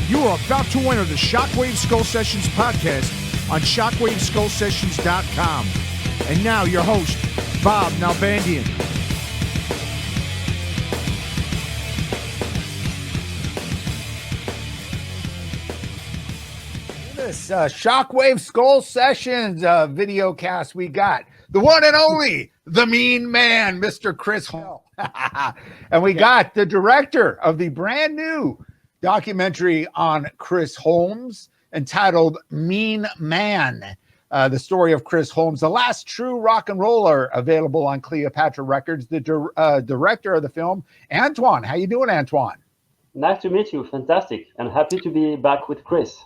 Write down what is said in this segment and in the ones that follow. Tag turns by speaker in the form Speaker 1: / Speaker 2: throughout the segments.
Speaker 1: You are about to enter the Shockwave Skull Sessions podcast on shockwaveskullsessions.com. And now your host, Bob Nalbandian. This Shockwave Skull Sessions video cast, we got the one and only, the mean man, Mr. Chris Holmes. And we got the director of the brand new documentary on Chris Holmes entitled Mean Man, the story of Chris Holmes, the last true rock and roller, available on Cleopatra Records. The director of the film, Antoine. How you doing, Antoine?
Speaker 2: Nice to meet you. Fantastic. And happy to be back with Chris.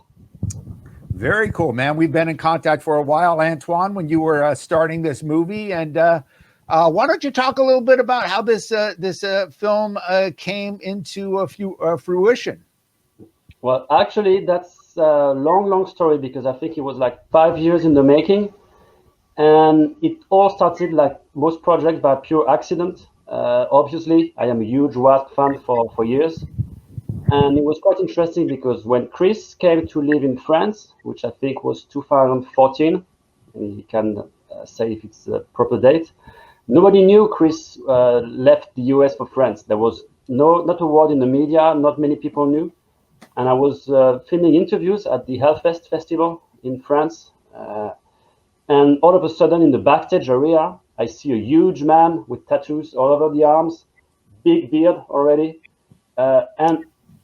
Speaker 1: Very cool, man. We've been in contact for a while, Antoine, when you were starting this movie. And why don't you talk a little bit about how this film came into fruition?
Speaker 2: Well, actually, that's a long story, because I think it was like 5 years in the making. And it all started, like most projects, by pure accident. Obviously, I am a huge Wasp fan for years. And it was quite interesting because when Chris came to live in France, which I think was 2014, and he can say if it's a proper date, nobody knew Chris left the US for France. There was not a word in the media, not many people knew. And I was filming interviews at the Hellfest festival in France. And all of a sudden in the backstage area, I see a huge man with tattoos all over the arms, big beard already. And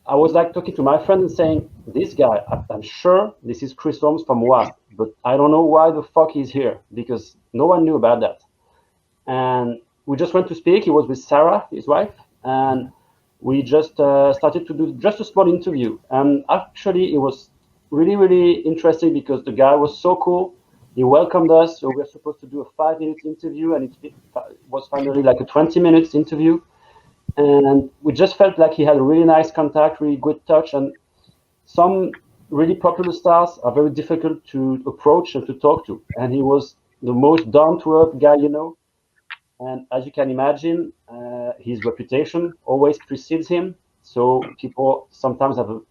Speaker 2: I was like talking to my friend and saying, this guy, I'm sure this is Chris Holmes from Wasp, but I don't know why the fuck he's here, because no one knew about that. And we just went to speak. He was with Sarah, his wife, and we just started to do just a small interview. And actually, it was really, really interesting because the guy was so cool. He welcomed us. So we were supposed to do a 5-minute interview, and it was finally like a 20-minute interview. And we just felt like he had a really nice contact, really good touch. And some really popular stars are very difficult to approach and to talk to. And he was the most down-to-earth guy, you know. And as you can imagine, his reputation always precedes him. So people sometimes have a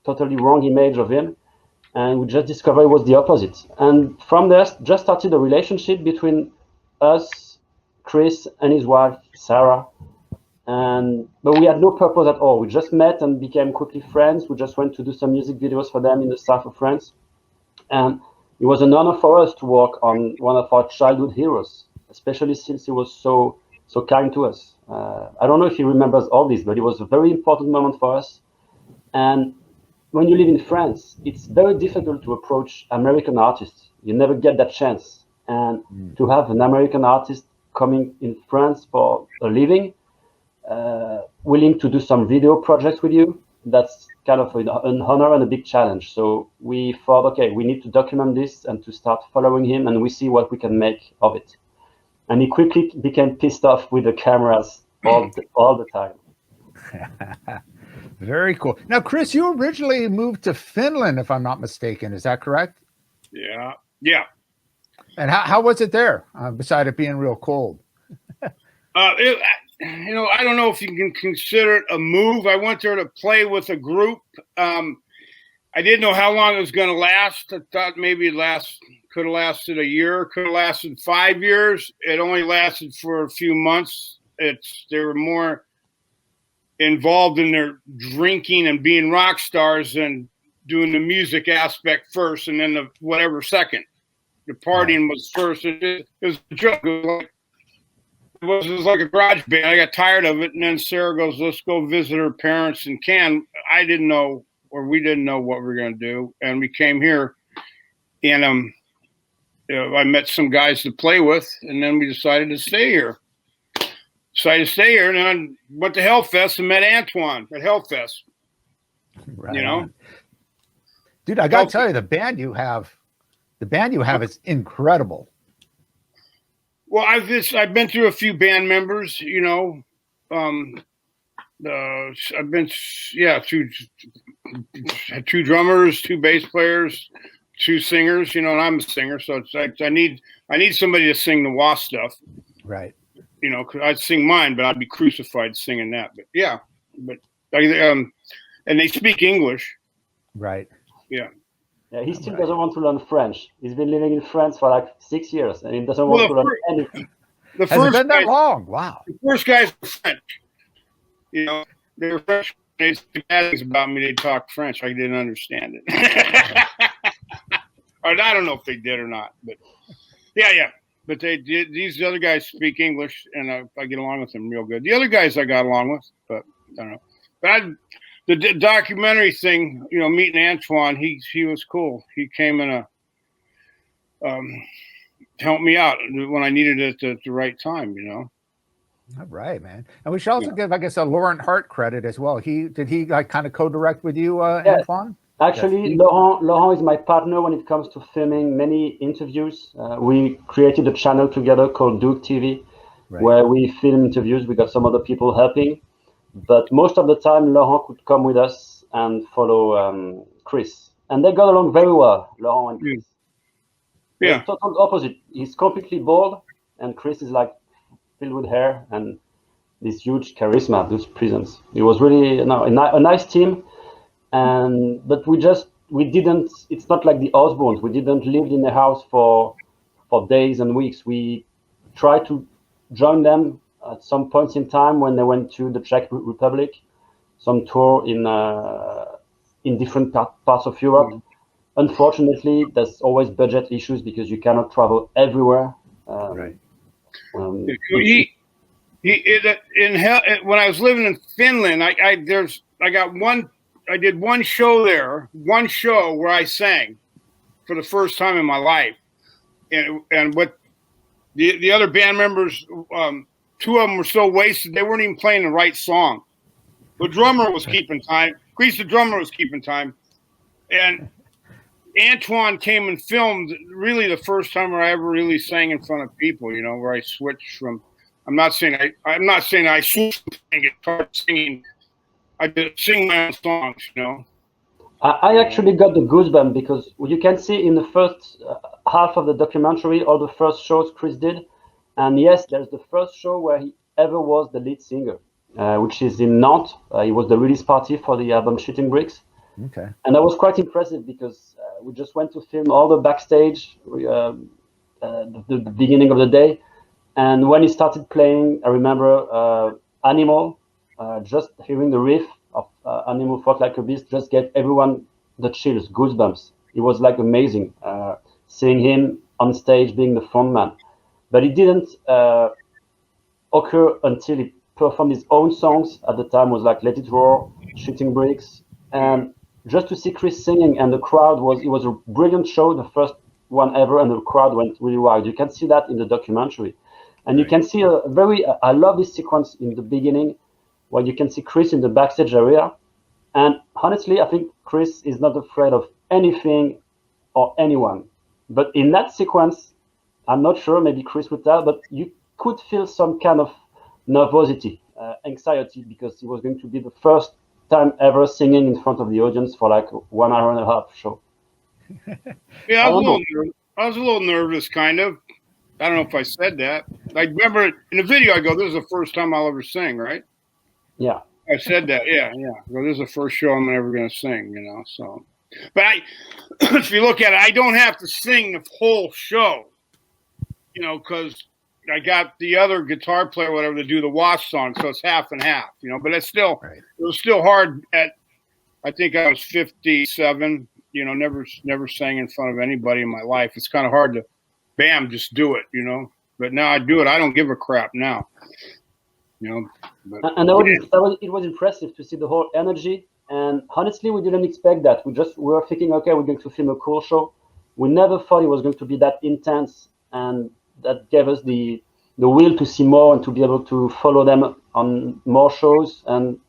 Speaker 2: totally wrong image of him. And we just discovered it was the opposite. And from there, just started a relationship between us, Chris, and his wife, Sarah. But we had no purpose at all. We just met and became quickly friends. We just went to do some music videos for them in the south of France. And it was an honor for us to work on one of our childhood heroes, especially since he was so kind to us. I don't know if he remembers all this, but it was a very important moment for us. And when you live in France, it's very difficult to approach American artists. You never get that chance. And to have an American artist coming in France for a living, willing to do some video projects with you, that's kind of an honor and a big challenge. So we thought, okay, we need to document this and to start following him, and we see what we can make of it. And he quickly became pissed off with the cameras all the time.
Speaker 1: Very cool. Now, Chris, you originally moved to Finland, if I'm not mistaken. Is that correct?
Speaker 3: Yeah.
Speaker 1: And how was it there, besides it being real cold?
Speaker 3: I don't know if you can consider it a move. I went there to play with a group. I didn't know how long it was going to last. I thought maybe could have lasted a year, could have lasted 5 years. It only lasted for a few months. They were more involved in their drinking and being rock stars and doing the music aspect first, and then the whatever second. The partying was first. It was a joke. It was like a garage band. I got tired of it, and then Sarah goes, "Let's go visit her parents in Cannes." I didn't know, or we didn't know what we were going to do, and we came here, and I met some guys to play with, and then we decided to stay here. And then I went to Hellfest and met Antoine at Hellfest.
Speaker 1: Right. You know, dude, I got to tell you, the band you have is incredible.
Speaker 3: Well, I've been through a few band members, you know. I've been through 2 drummers, 2 bass players, 2 singers, you know, and I'm a singer, so it's like I need somebody to sing the Wasp stuff.
Speaker 1: Right.
Speaker 3: You know, 'cause I'd sing mine, but I'd be crucified singing that. But yeah, and they speak English.
Speaker 1: Right.
Speaker 3: Yeah.
Speaker 2: Yeah, he still doesn't want to learn French. He's been living in France for like 6 years, and he doesn't want to learn anything.
Speaker 3: The
Speaker 1: Has it
Speaker 3: first
Speaker 1: been that
Speaker 3: guys,
Speaker 1: long? Wow.
Speaker 3: the first guys were French. You know, they were French. They said about me. They talked French. I didn't understand it. Or I don't know if they did or not, but yeah. But they did. These other guys speak English, and I get along with them real good. The other guys I got along with, but I don't know. But the documentary thing, you know, meeting Antoine, he was cool. He came in helped me out when I needed it at the right time, you know.
Speaker 1: All right, man. And we should also give, I guess, a Laurent Hart credit as well. Did he like kind of co-direct with you,
Speaker 2: Yes.
Speaker 1: Antoine?
Speaker 2: Actually,
Speaker 1: Yes.
Speaker 2: Laurent is my partner when it comes to filming many interviews. We created a channel together called Duke TV, where we film interviews. We got some other people helping, but most of the time, Laurent could come with us and follow Chris, and they got along very well, Laurent and Chris.
Speaker 3: Yeah.
Speaker 2: Total opposite. He's completely bald, and Chris is like filled with hair and this huge charisma, this presence. It was really a nice team. But we didn't. It's not like the Osbournes. We didn't live in the house for days and weeks. We tried to join them at some points in time when they went to the Czech Republic, some tour in different parts of Europe. Unfortunately, there's always budget issues because you cannot travel everywhere.
Speaker 1: Right.
Speaker 3: When I was living in Finland, I did one show there, where I sang for the first time in my life, and what the other band members, two of them were so wasted they weren't even playing the right song. The drummer was keeping time. Chris, the drummer, was keeping time, and Antoine came and filmed really the first time where I ever really sang in front of people. You know, where I switched from. I'm not saying I switched from playing guitar to singing. I did sing my own songs, you know.
Speaker 2: I actually got the goosebumps because you can see in the first half of the documentary all the first shows Chris did. And yes, there's the first show where he ever was the lead singer, which is in Nantes. It was the release party for the album Shooting Bricks.
Speaker 1: Okay.
Speaker 2: And that was quite impressive because we just went to film all the backstage, the beginning of the day. And when he started playing, I remember Animal. Just hearing the riff of Animal Fought Like a Beast just gave everyone the chills, goosebumps. It was like amazing seeing him on stage being the frontman. But it didn't occur until he performed his own songs. At the time was like Let It Roar, Shooting Bricks. And just to see Chris singing and the crowd it was a brilliant show, the first one ever, and the crowd went really wild. You can see that in the documentary. And you can see I love this sequence in the beginning, where you can see Chris in the backstage area. And honestly, I think Chris is not afraid of anything or anyone. But in that sequence, I'm not sure, maybe Chris would tell, but you could feel some kind of nervosity, anxiety, because it was going to be the first time ever singing in front of the audience for like 1 hour and a half show.
Speaker 3: Yeah, I was a little nervous, kind of. I don't know if I said that. I remember in the video, I go, this is the first time I'll ever sing, right?
Speaker 2: Yeah.
Speaker 3: I said that, yeah. Well, this is the first show I'm ever going to sing, you know. So, but if you look at it, I don't have to sing the whole show, you know, because I got the other guitar player, whatever, to do the Wasp song, so it's half and half, you know. But it was still hard. I think I was 57, you know, never sang in front of anybody in my life. It's kind of hard to, just do it, you know. But now I do it. I don't give a crap now. You know,
Speaker 2: and it was impressive to see the whole energy. And honestly, we didn't expect that. We were thinking, okay, we're going to film a cool show. We never thought it was going to be that intense, and that gave us the will to see more and to be able to follow them on more shows. And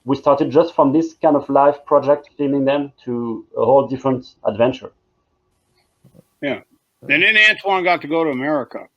Speaker 2: we started just from this kind of live project, filming them, to a whole different adventure.
Speaker 3: Yeah, and then Antoine got to go to America.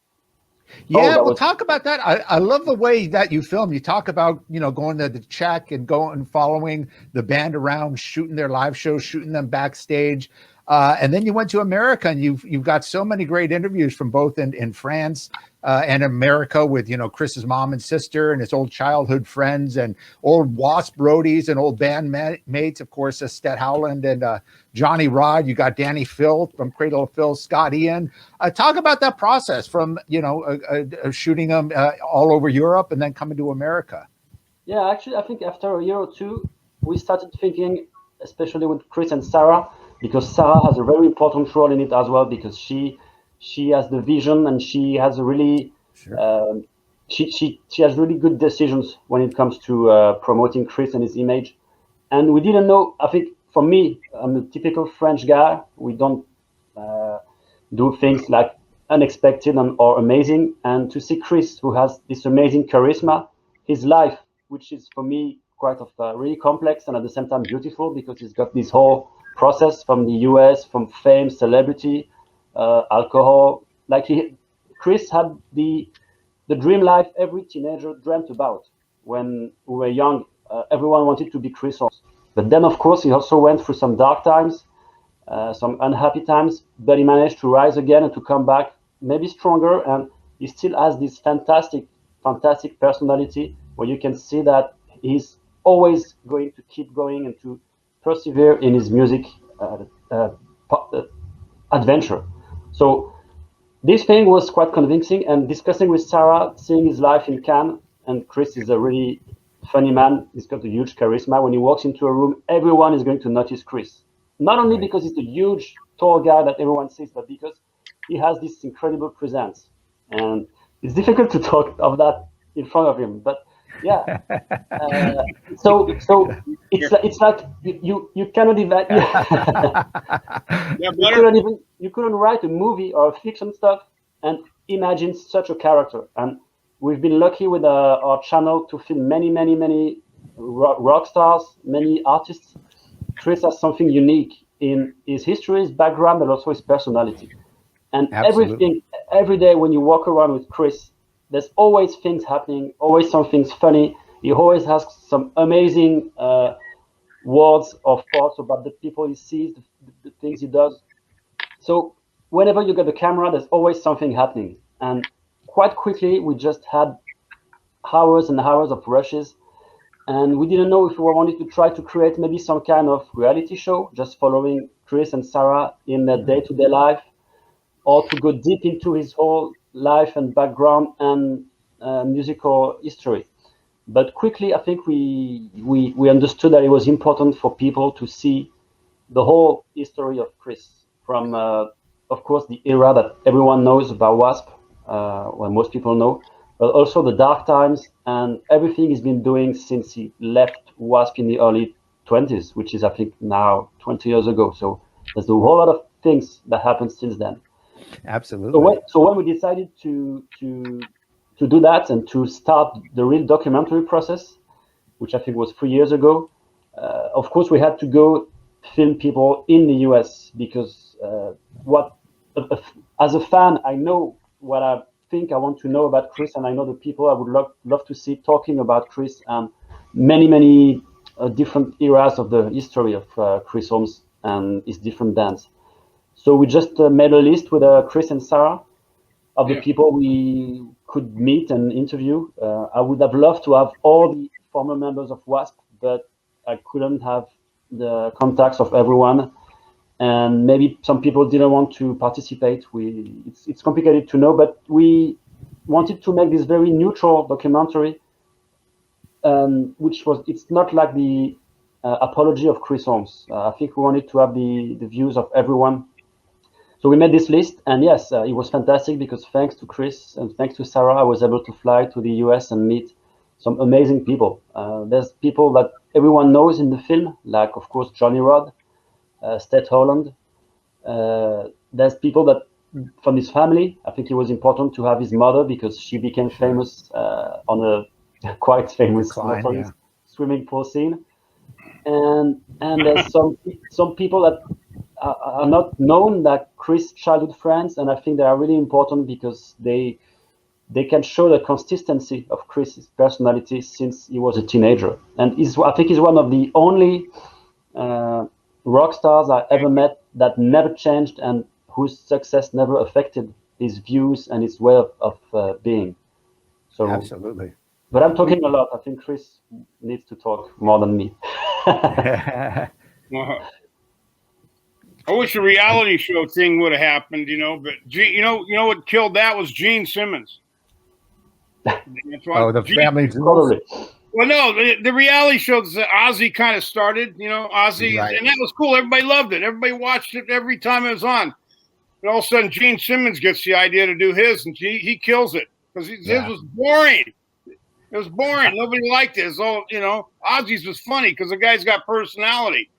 Speaker 1: Yeah, we'll talk about that. I love the way that you film. You talk about, you know, going to the Czech and going and following the band around, shooting their live shows, shooting them backstage. And then you went to America, and you've got so many great interviews from both in France and America with, Chris's mom and sister and his old childhood friends and old Wasp roadies and old band mates, of course, Stet Howland and Johnny Rod. You got Danny Phil from Cradle of Filth, Scott Ian. Talk about that process from, shooting them all over Europe and then coming to America.
Speaker 2: Yeah, actually, I think after a year or two, we started thinking, especially with Chris and Sarah, because Sarah has a very important role in it as well, because she has the vision and she has a really she has really good decisions when it comes to promoting Chris and his image. And we didn't know. I think for me, I'm a typical French guy. We don't do things like unexpected or amazing. And to see Chris, who has this amazing charisma, his life, which is for me quite really complex and at the same time beautiful, because he's got this whole process from the US, from fame, celebrity, alcohol. Like Chris had the dream life every teenager dreamt about when we were young. Everyone wanted to be Chris Holmes. But then, of course, he also went through some dark times, some unhappy times, but he managed to rise again and to come back, maybe stronger. And he still has this fantastic personality where you can see that he's always going to keep going and to persevere in his music adventure. So this thing was quite convincing, and discussing with Sarah, seeing his life in Cannes, and Chris is a really funny man. He's got a huge charisma. When he walks into a room, everyone is going to notice Chris. Not only because he's a huge, tall guy that everyone sees, but because he has this incredible presence. And it's difficult to talk of that in front of him, but yeah. So it's like you cannot even you couldn't write a movie or a fiction stuff and imagine such a character. And we've been lucky with our channel to film many rock stars, many artists. Chris has something unique in his history, his background, but also his personality. And everything, every day when you walk around with Chris, there's always things happening, always something's funny. He always has some amazing words or thoughts about the people he sees, the things he does. So whenever you get the camera, there's always something happening. And quite quickly, we just had hours and hours of rushes. And we didn't know if we wanted to try to create maybe some kind of reality show, just following Chris and Sarah in their day-to-day life, or to go deep into his whole life and background and musical history. But quickly, I think we understood that it was important for people to see the whole history of Chris from, of course, the era that everyone knows about Wasp, well, most people know, but also the dark times and everything he's been doing since he left Wasp in the early 20s, which is, I think, now 20 years ago. So there's a whole lot of things that happened since then.
Speaker 1: Absolutely.
Speaker 2: So when we decided to do that and to start the real documentary process, which I think was 3 years ago, of course we had to go film people in the US, because as a fan, I know what I think I want to know about Chris, and I know the people I would love to see talking about Chris and many different eras of the history of Chris Holmes and his different bands. So we just made a list with Chris and Sarah of the people we could meet and interview. I would have loved to have all the former members of WASP, but I couldn't have the contacts of everyone. And maybe some people didn't want to participate. It's complicated to know, but we wanted to make this very neutral documentary, it's not like the apology of Chris Holmes. I think we wanted to have the views of everyone. So we made this list, and yes, it was fantastic, because thanks to Chris and thanks to Sarah, I was able to fly to the US and meet some amazing people. There's people that everyone knows in the film, like, of course, Johnny Rod, Stet Howland. There's people that from his family. I think it was important to have his mother, because she became famous on a quite famous swimming pool scene. And there's some people that are not known, like Chris' childhood friends, and I think they are really important because they can show the consistency of Chris' personality since he was a teenager. And I think he's one of the only rock stars I ever met that never changed and whose success never affected his views and his way of being. So
Speaker 1: Absolutely.
Speaker 2: But I'm talking a lot. I think Chris needs to talk more than me.
Speaker 3: I wish a reality show thing would have happened, but you know what killed that was Gene Simmons.
Speaker 1: The family
Speaker 2: Probably.
Speaker 3: Well, no, the reality shows that Ozzy kind of started, Ozzy,
Speaker 1: right.
Speaker 3: and that was cool. Everybody loved it. Everybody watched it every time it was on. And all of a sudden, Gene Simmons gets the idea to do his, and he kills it because his was boring. It was boring. Nobody liked it. It's all, Ozzy's was funny because the guy's got personality.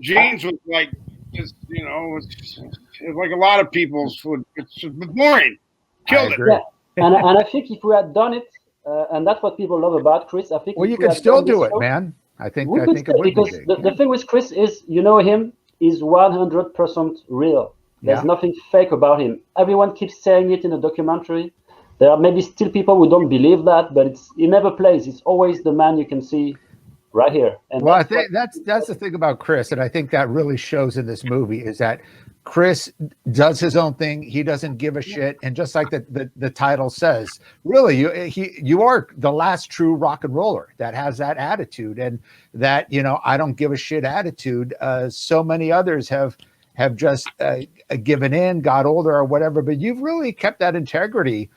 Speaker 3: Gene's was like, just, it's like a lot of people's food. It's just boring. Killed it.
Speaker 2: Yeah. And I think if we had done it, and that's what people love about Chris, I think.
Speaker 1: Well, you can still do it, man. I think it would
Speaker 2: because
Speaker 1: be
Speaker 2: the thing with Chris is, him is 100% real. There's nothing fake about him. Everyone keeps saying it in a documentary. There are maybe still people who don't believe that, but he never plays. It's always the man you can see right here. And
Speaker 1: well, I think that's the thing about Chris, and I think that really shows in this movie is that Chris does his own thing. He doesn't give a shit, and just like the title says, really, you are the last true rock and roller that has that attitude, and that I don't give a shit attitude. So many others have just given in, got older, or whatever, but you've really kept that integrity.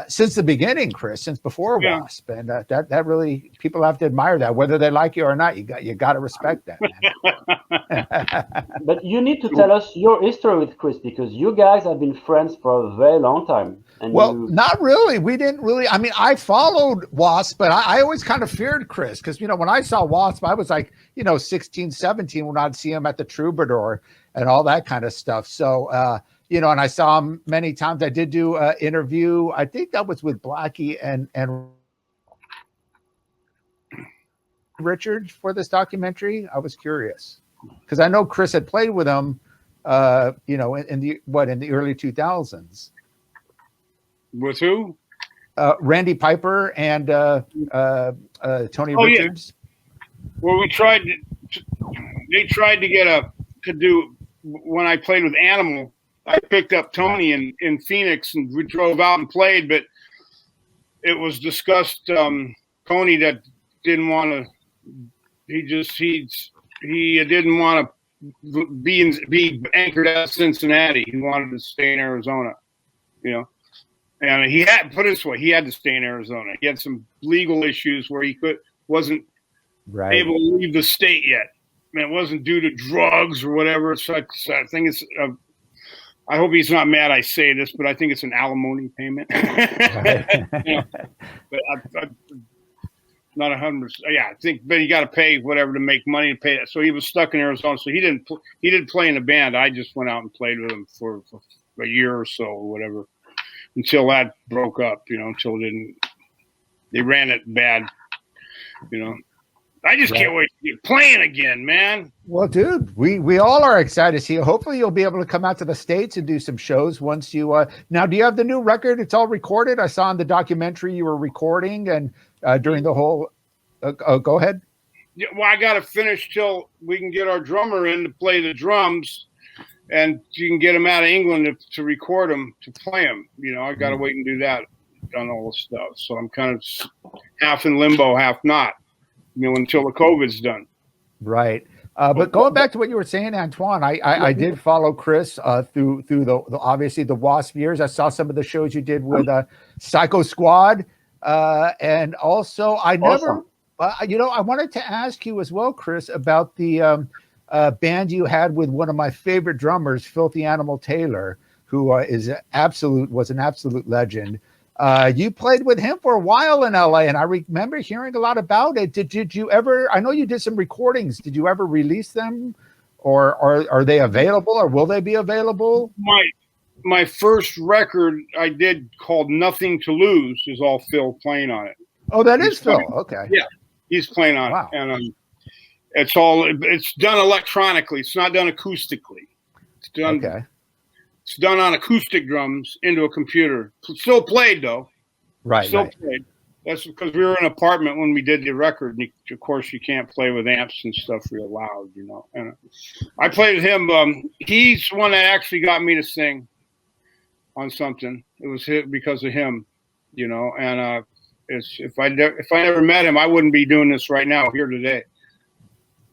Speaker 1: Since the beginning, Chris, since before WASP, and that really people have to admire that, whether they like you or not. You got to respect that, man.
Speaker 2: But you need to tell us your history with Chris, because you guys have been friends for a very long time. And
Speaker 1: not really. We didn't really. I mean, I followed WASP, but I always kind of feared Chris because when I saw WASP, I was like 16, 17 when I'd see him at the Troubadour and all that kind of stuff. So. And I saw him many times. I did do an interview. I think that was with Blackie and Richard for this documentary. I was curious because I know Chris had played with him, in the early 2000s.
Speaker 3: With who?
Speaker 1: Randy Piper and Tony Richards.
Speaker 3: Yeah. Well, they tried to do when I played with Animal. I picked up Tony in Phoenix and we drove out and played, but it was discussed. Tony that didn't want to. He didn't want to be anchored out of Cincinnati. He wanted to stay in Arizona, And he had put it this way: he had to stay in Arizona. He had some legal issues where he wasn't able to leave the state yet. It wasn't due to drugs or whatever. So I think it's. I hope he's not mad I say this, but I think it's an alimony payment. But I'm not 100%. Yeah, I think, but you got to pay whatever to make money to pay that. So he was stuck in Arizona. So he didn't play in the band. I just went out and played with him for a year or so or whatever until that broke up. Until they ran it bad. I just can't wait to get playing again, man.
Speaker 1: Well, dude, we all are excited to see you. Hopefully you'll be able to come out to the States and do some shows once you now, do you have the new record? It's all recorded. I saw in the documentary you were recording and during the whole go ahead.
Speaker 3: Yeah, well, I got to finish till we can get our drummer in to play the drums, and you can get him out of England to record them, to play them. I got to wait and do that on all the stuff. So I'm kind of half in limbo, half not. Until the COVID's done.
Speaker 1: Right. But going back to what you were saying, Antoine, I did follow Chris through the obviously the WASP years. I saw some of the shows you did with Psycho Squad. And also I never, I wanted to ask you as well, Chris, about the band you had with one of my favorite drummers, Filthy Animal Taylor, who was an absolute legend. You played with him for a while in LA, and I remember hearing a lot about it. Did you ever? I know you did some recordings. Did you ever release them, or are they available, or will they be available?
Speaker 3: My first record I did called "Nothing to Lose" is all Phil playing on it.
Speaker 1: Oh, he's Phil. Okay.
Speaker 3: Yeah, he's playing on it, and it's done electronically. It's not done acoustically. It's done.
Speaker 1: Okay.
Speaker 3: It's done on acoustic drums into a computer. Still played though.
Speaker 1: Right.
Speaker 3: Still played. That's because we were in an apartment when we did the record. And of course, you can't play with amps and stuff real loud, And I played with him. He's the one that actually got me to sing. on something. It was hit because of him, you know. And if I never met him, I wouldn't be doing this right now here today.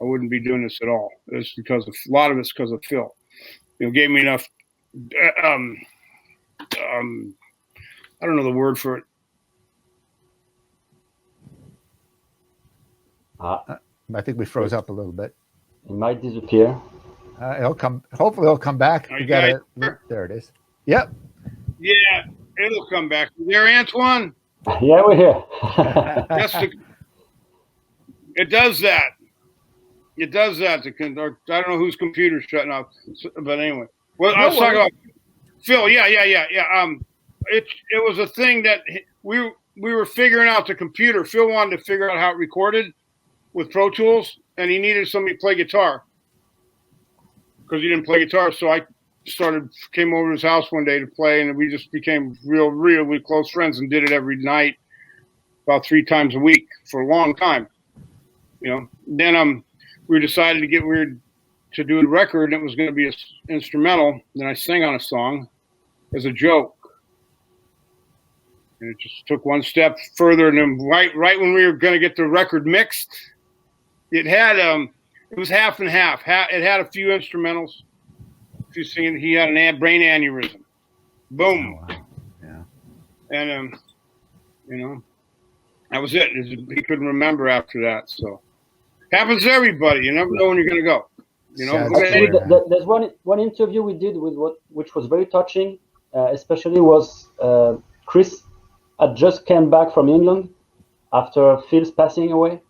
Speaker 3: I wouldn't be doing this at all. It's because of a lot of it's because of Phil. You know, gave me enough. I don't know the word for it.
Speaker 1: I think we froze up a little bit.
Speaker 2: It might disappear.
Speaker 1: It'll come. Hopefully, it'll come back.
Speaker 3: Are
Speaker 1: We
Speaker 3: you
Speaker 1: got
Speaker 3: guys
Speaker 1: it.
Speaker 3: there?
Speaker 1: There it is. Yep.
Speaker 3: Yeah, it'll come back. There, Antoine.
Speaker 2: Yeah, we're here.
Speaker 3: It does that. It does that. I don't know whose computer's shutting off, but anyway. Well, I was talking about Phil. Yeah. It was a thing that we were figuring out the computer. Phil wanted to figure out how it recorded with Pro Tools, and he needed somebody to play guitar because he didn't play guitar. So I came over to his house one day to play, and we just became really close friends and did it every night, about 3 times a week for a long time. You know, then we decided to get weird to do a record, and it was going to be an instrumental. Then I sang on a song as a joke. And it just took one step further, and then right when we were going to get the record mixed, it had it was half and half. It had a few instrumentals, a few singing. He had a brain aneurysm. Boom.
Speaker 1: Oh, wow. Yeah.
Speaker 3: And you know, that was it. He couldn't remember after that. So happens to everybody. You never know when you're going to go. You know.
Speaker 2: Actually, there's one interview we did which was very touching. Especially was Chris had just came back from England after Phil's passing away,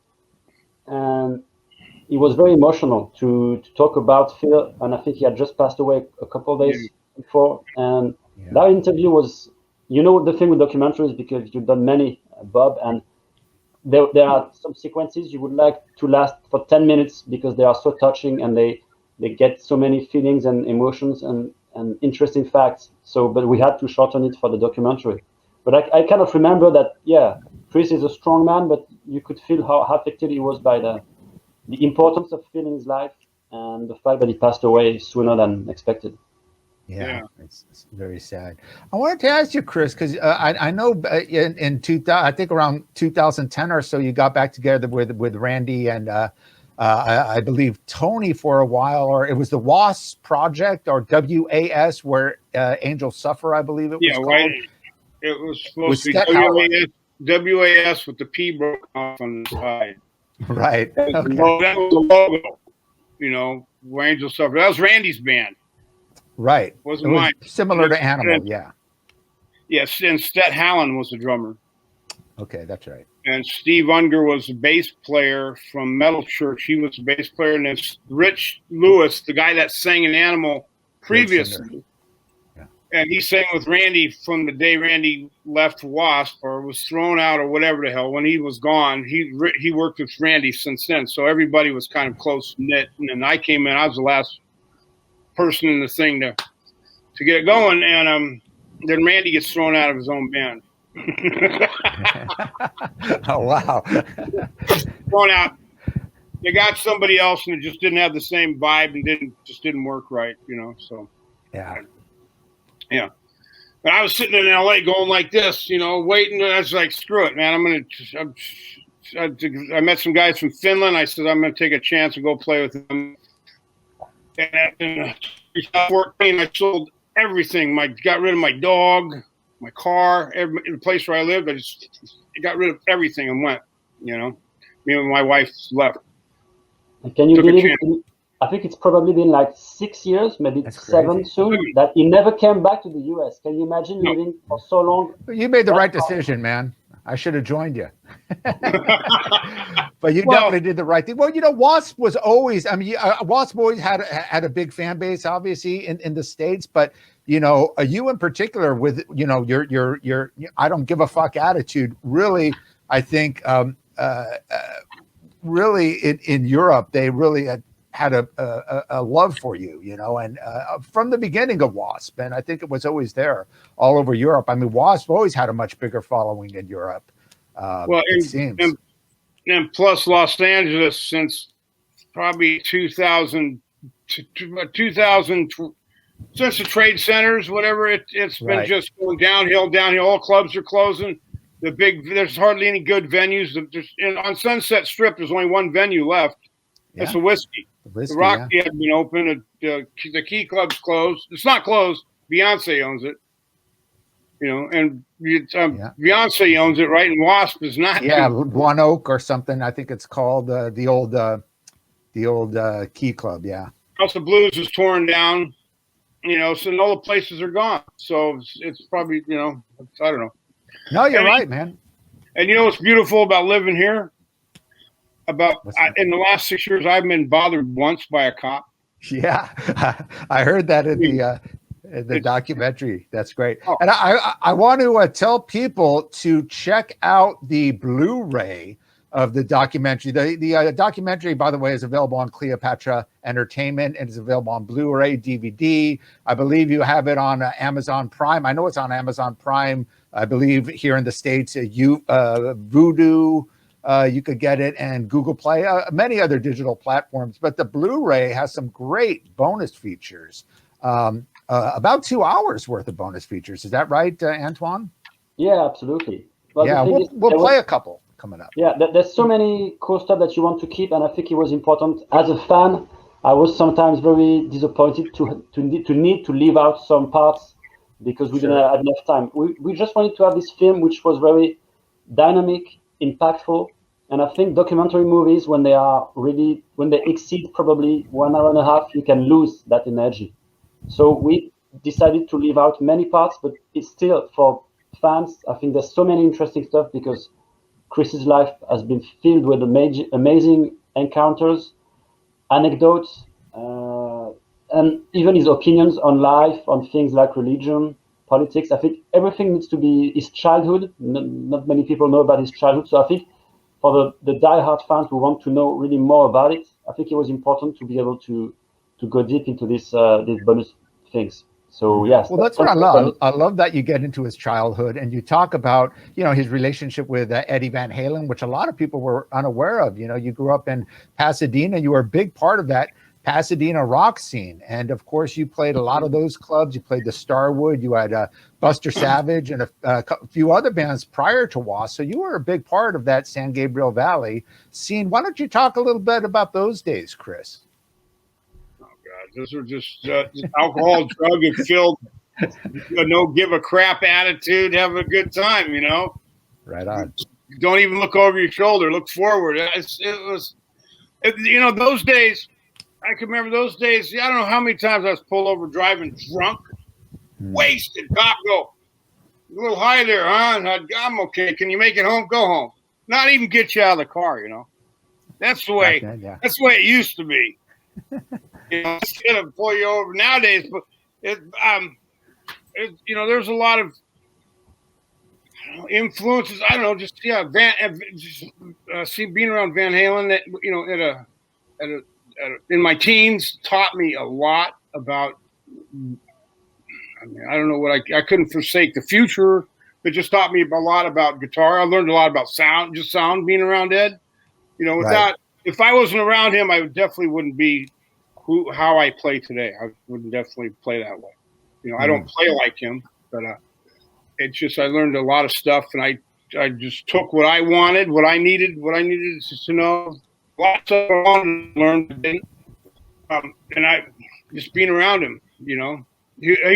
Speaker 2: and it was very emotional to talk about Phil. And I think he had just passed away a couple of days before. And that interview was, you know, the thing with documentaries, because you've done many, Bob, and there are some sequences you would like to last for 10 minutes because they are so touching and they get so many feelings and emotions and interesting facts. So, but we had to shorten it for the documentary. But I kind of remember that, Chris is a strong man, but you could feel how affected he was by the importance of Phil in his life and the fact that he passed away sooner than expected.
Speaker 1: Yeah. It's very sad. I wanted to ask you, Chris, because I know in 2000, I think around 2010 or so, you got back together with Randy and I believe Tony for a while, or it was the WASP Project or WAS, where Angels Suffer, I believe it was called.
Speaker 3: Right. It was supposed to be WAS with the P broke off on the side.
Speaker 1: Right. Okay.
Speaker 3: That was the logo, you know, where Angels Suffer. That was Randy's band.
Speaker 1: Right.
Speaker 3: Wasn't
Speaker 1: it was
Speaker 3: mine.
Speaker 1: Similar to Animal, yeah.
Speaker 3: Yes, and Stet Halen was the drummer.
Speaker 1: Okay, that's right.
Speaker 3: And Steve Unger was the bass player from Metal Church. He was the bass player. And then Rich Lewis, the guy that sang in Animal previously. Yeah. And he sang with Randy from the day Randy left WASP or was thrown out or whatever the hell. When he was gone, he worked with Randy since then. So everybody was kind of close-knit. And then I came in. I was the last person in the thing to get it going. And then Randy gets thrown out of his own band.
Speaker 1: Oh wow.
Speaker 3: Thrown out. They got somebody else and it just didn't have the same vibe and didn't work right, you know. So yeah. But I was sitting in LA going like this, you know, waiting. I was like, screw it, man. I met some guys from Finland. I said I'm gonna take a chance and go play with them. And in 2014, I sold everything. Got rid of my dog, my car, the place where I lived. I just got rid of everything and went. You know, me and my wife left.
Speaker 2: And can you believe it? I think it's probably been like 6 years, maybe 7 soon, that he never came back to the US. Can you imagine living for so long?
Speaker 1: You made the right decision, man. I should have joined you. But you definitely did the right thing. Well, you know, Wasp was always, I mean, Wasp always had a big fan base, obviously, in the States. But, you know, you in particular with, you know, your I don't give a fuck attitude, really, I think, really in Europe, they really had a love for you, you know, and from the beginning of Wasp, and I think it was always there all over Europe. I mean, Wasp always had a much bigger following in Europe. It seems.
Speaker 3: And plus Los Angeles since probably 2000 since the trade centers, whatever, it's been
Speaker 1: Right.
Speaker 3: just going downhill. All clubs are closing. There's hardly any good venues. On Sunset Strip, there's only one venue left.
Speaker 1: Yeah.
Speaker 3: That's the Whiskey. The Roxy hasn't been open. The Key Club's closed. It's not closed. Beyonce owns it. And Beyonce owns it, right? And Wasp is not.
Speaker 1: Yeah, One Oak or something. I think it's called the old Key Club. Yeah.
Speaker 3: House of Blues is torn down. So all the places are gone. So it's probably I don't know.
Speaker 1: No, you're right, man.
Speaker 3: And what's beautiful about living here? In the last 6 years, I've been bothered once by a cop.
Speaker 1: Yeah, I heard that in the documentary. That's great. Oh. And I want to tell people to check out the Blu-ray of the documentary. The documentary, by the way, is available on Cleopatra Entertainment and is available on Blu-ray, DVD. I believe you have it on Amazon Prime. I know it's on Amazon Prime. I believe here in the States, Vudu, you could get it, and Google Play, many other digital platforms. But the Blu-ray has some great bonus features, about 2 hours worth of bonus features. Is that right, Antoine?
Speaker 2: Yeah, absolutely.
Speaker 1: Well, yeah, we'll play a couple coming up.
Speaker 2: Yeah, there's so many cool stuff that you want to keep, and I think it was important. As a fan, I was sometimes very disappointed to need to leave out some parts because we didn't have enough time. We just wanted to have this film which was very dynamic, impactful, and I think documentary movies, when they exceed probably 1 hour and a half, you can lose that energy. So we decided to leave out many parts, but it's still, for fans, I think there's so many interesting stuff because Chris's life has been filled with amazing encounters, anecdotes, and even his opinions on life, on things like religion, politics. I think everything needs to be his childhood. Not many people know about his childhood. So I think for the diehard fans who want to know really more about it, I think it was important to be able to go deep into these bonus things. So yes.
Speaker 1: Well, that's what I love. I love that you get into his childhood and you talk about, his relationship with Eddie Van Halen, which a lot of people were unaware of. You grew up in Pasadena. You were a big part of that Pasadena rock scene. And of course, you played a lot of those clubs. You played the Starwood. You had Buster Savage and a few other bands prior to WASP. So you were a big part of that San Gabriel Valley scene. Why don't you talk a little bit about those days, Chris?
Speaker 3: Those are just alcohol, drug infilled, no give a crap attitude, have a good time,
Speaker 1: Right on.
Speaker 3: Don't even look over your shoulder, look forward. Those days, I can remember those days. I don't know how many times I was pulled over driving drunk, wasted. Cop go, a little high there, huh? I'm okay. Can you make it home? Go home. Not even get you out of the car, That's the way. That's the way it used to be. Instead of pull you over nowadays, but there's a lot of influences. I don't know, just being around Van Halen, in my teens taught me a lot about. I don't know what I couldn't forsake the future, but just taught me a lot about guitar. I learned a lot about sound being around Ed. If I wasn't around him, I definitely wouldn't be how I play today. I wouldn't definitely play that way. I don't play like him, but it's just I learned a lot of stuff, and I just took what I wanted, what I needed to know. Lots of I wanted to learn, and I just being around him. He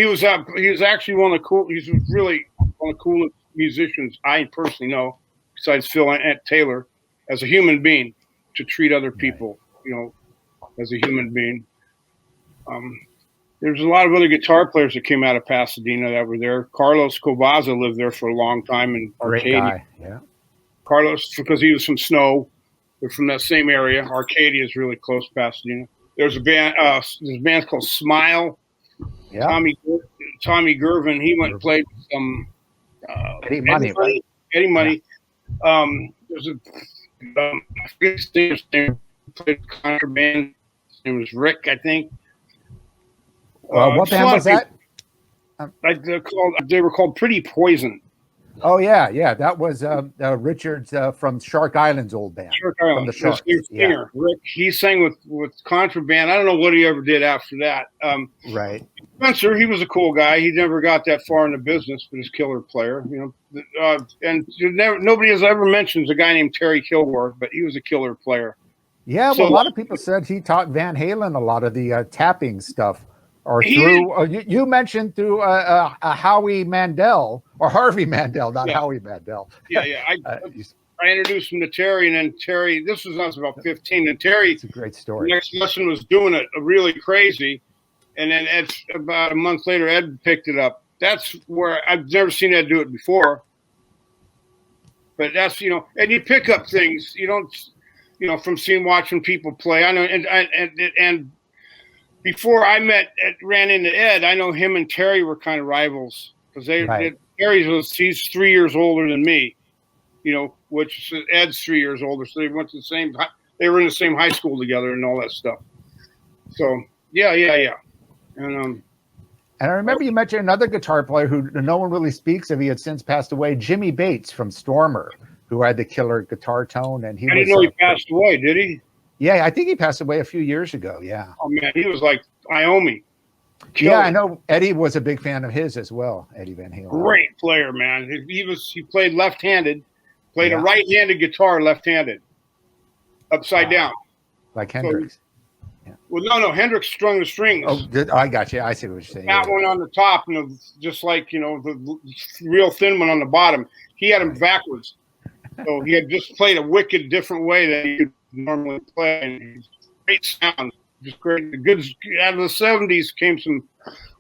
Speaker 3: was actually one of the coolest musicians I personally know, besides Phil and Taylor, as a human being, to treat other people, as a human being. There's a lot of other guitar players that came out of Pasadena that were there. Carlos Cobaza lived there for a long time in Arcadia.
Speaker 1: Great guy, yeah.
Speaker 3: Carlos, because he was from Snow, they're from that same area. Arcadia is really close to Pasadena. There's a band. There's a band called Smile. Yeah. Tommy Gervin. He went and played with some
Speaker 1: Eddie Money. Right?
Speaker 3: Eddie Money. Yeah. There's I forget his name. Played contraband. His name was Rick, I think.
Speaker 1: What band was that?
Speaker 3: They were called Pretty Poison.
Speaker 1: Oh yeah, yeah. That was Richard's from Shark Island's old band.
Speaker 3: Shark
Speaker 1: From
Speaker 3: Island.
Speaker 1: the Sharks.
Speaker 3: Singer, Rick. He sang with Contraband. I don't know what he ever did after that.
Speaker 1: Right.
Speaker 3: Spencer, he was a cool guy. He never got that far in the business, but he's a killer player. And nobody has ever mentioned a guy named Terry Kilgore, but he was a killer player.
Speaker 1: Yeah, well, a lot of people said he taught Van Halen a lot of the tapping stuff. Or through you mentioned through Howie Mandel or Harvey Mandel, not Howie Mandel.
Speaker 3: Yeah. I introduced him to Terry, and then Terry. This was when I was about 15, and Terry.
Speaker 1: It's a great story.
Speaker 3: The next lesson was doing it really crazy, and then about a month later, Ed picked it up. That's where I've never seen Ed do it before. But that's and you pick up things you don't from watching people play. I know, and before I ran into Ed, I know him and Terry were kind of rivals because he's 3 years older than me, which Ed's 3 years older. So they went to they were in the same high school together and all that stuff. So yeah. And
Speaker 1: I remember you mentioned another guitar player who no one really speaks of. He had since passed away, Jimmy Bates from Stormer, who had the killer guitar tone. And
Speaker 3: I didn't know he passed away, did he?
Speaker 1: Yeah, I think he passed away a few years ago. Yeah.
Speaker 3: Oh man, he was like Wyoming.
Speaker 1: Yeah, I know. Eddie was a big fan of his as well. Eddie Van Halen.
Speaker 3: Great player, man. He played left-handed, played a right-handed guitar left-handed, upside down,
Speaker 1: like Hendrix.
Speaker 3: Well, no, Hendrix strung the strings.
Speaker 1: Oh, I got you. I see what you're saying.
Speaker 3: That one on the top, just like the real thin one on the bottom. He had them backwards, so he had just played a wicked different way than you normally play. And great sound, just great. Good out of the '70s came some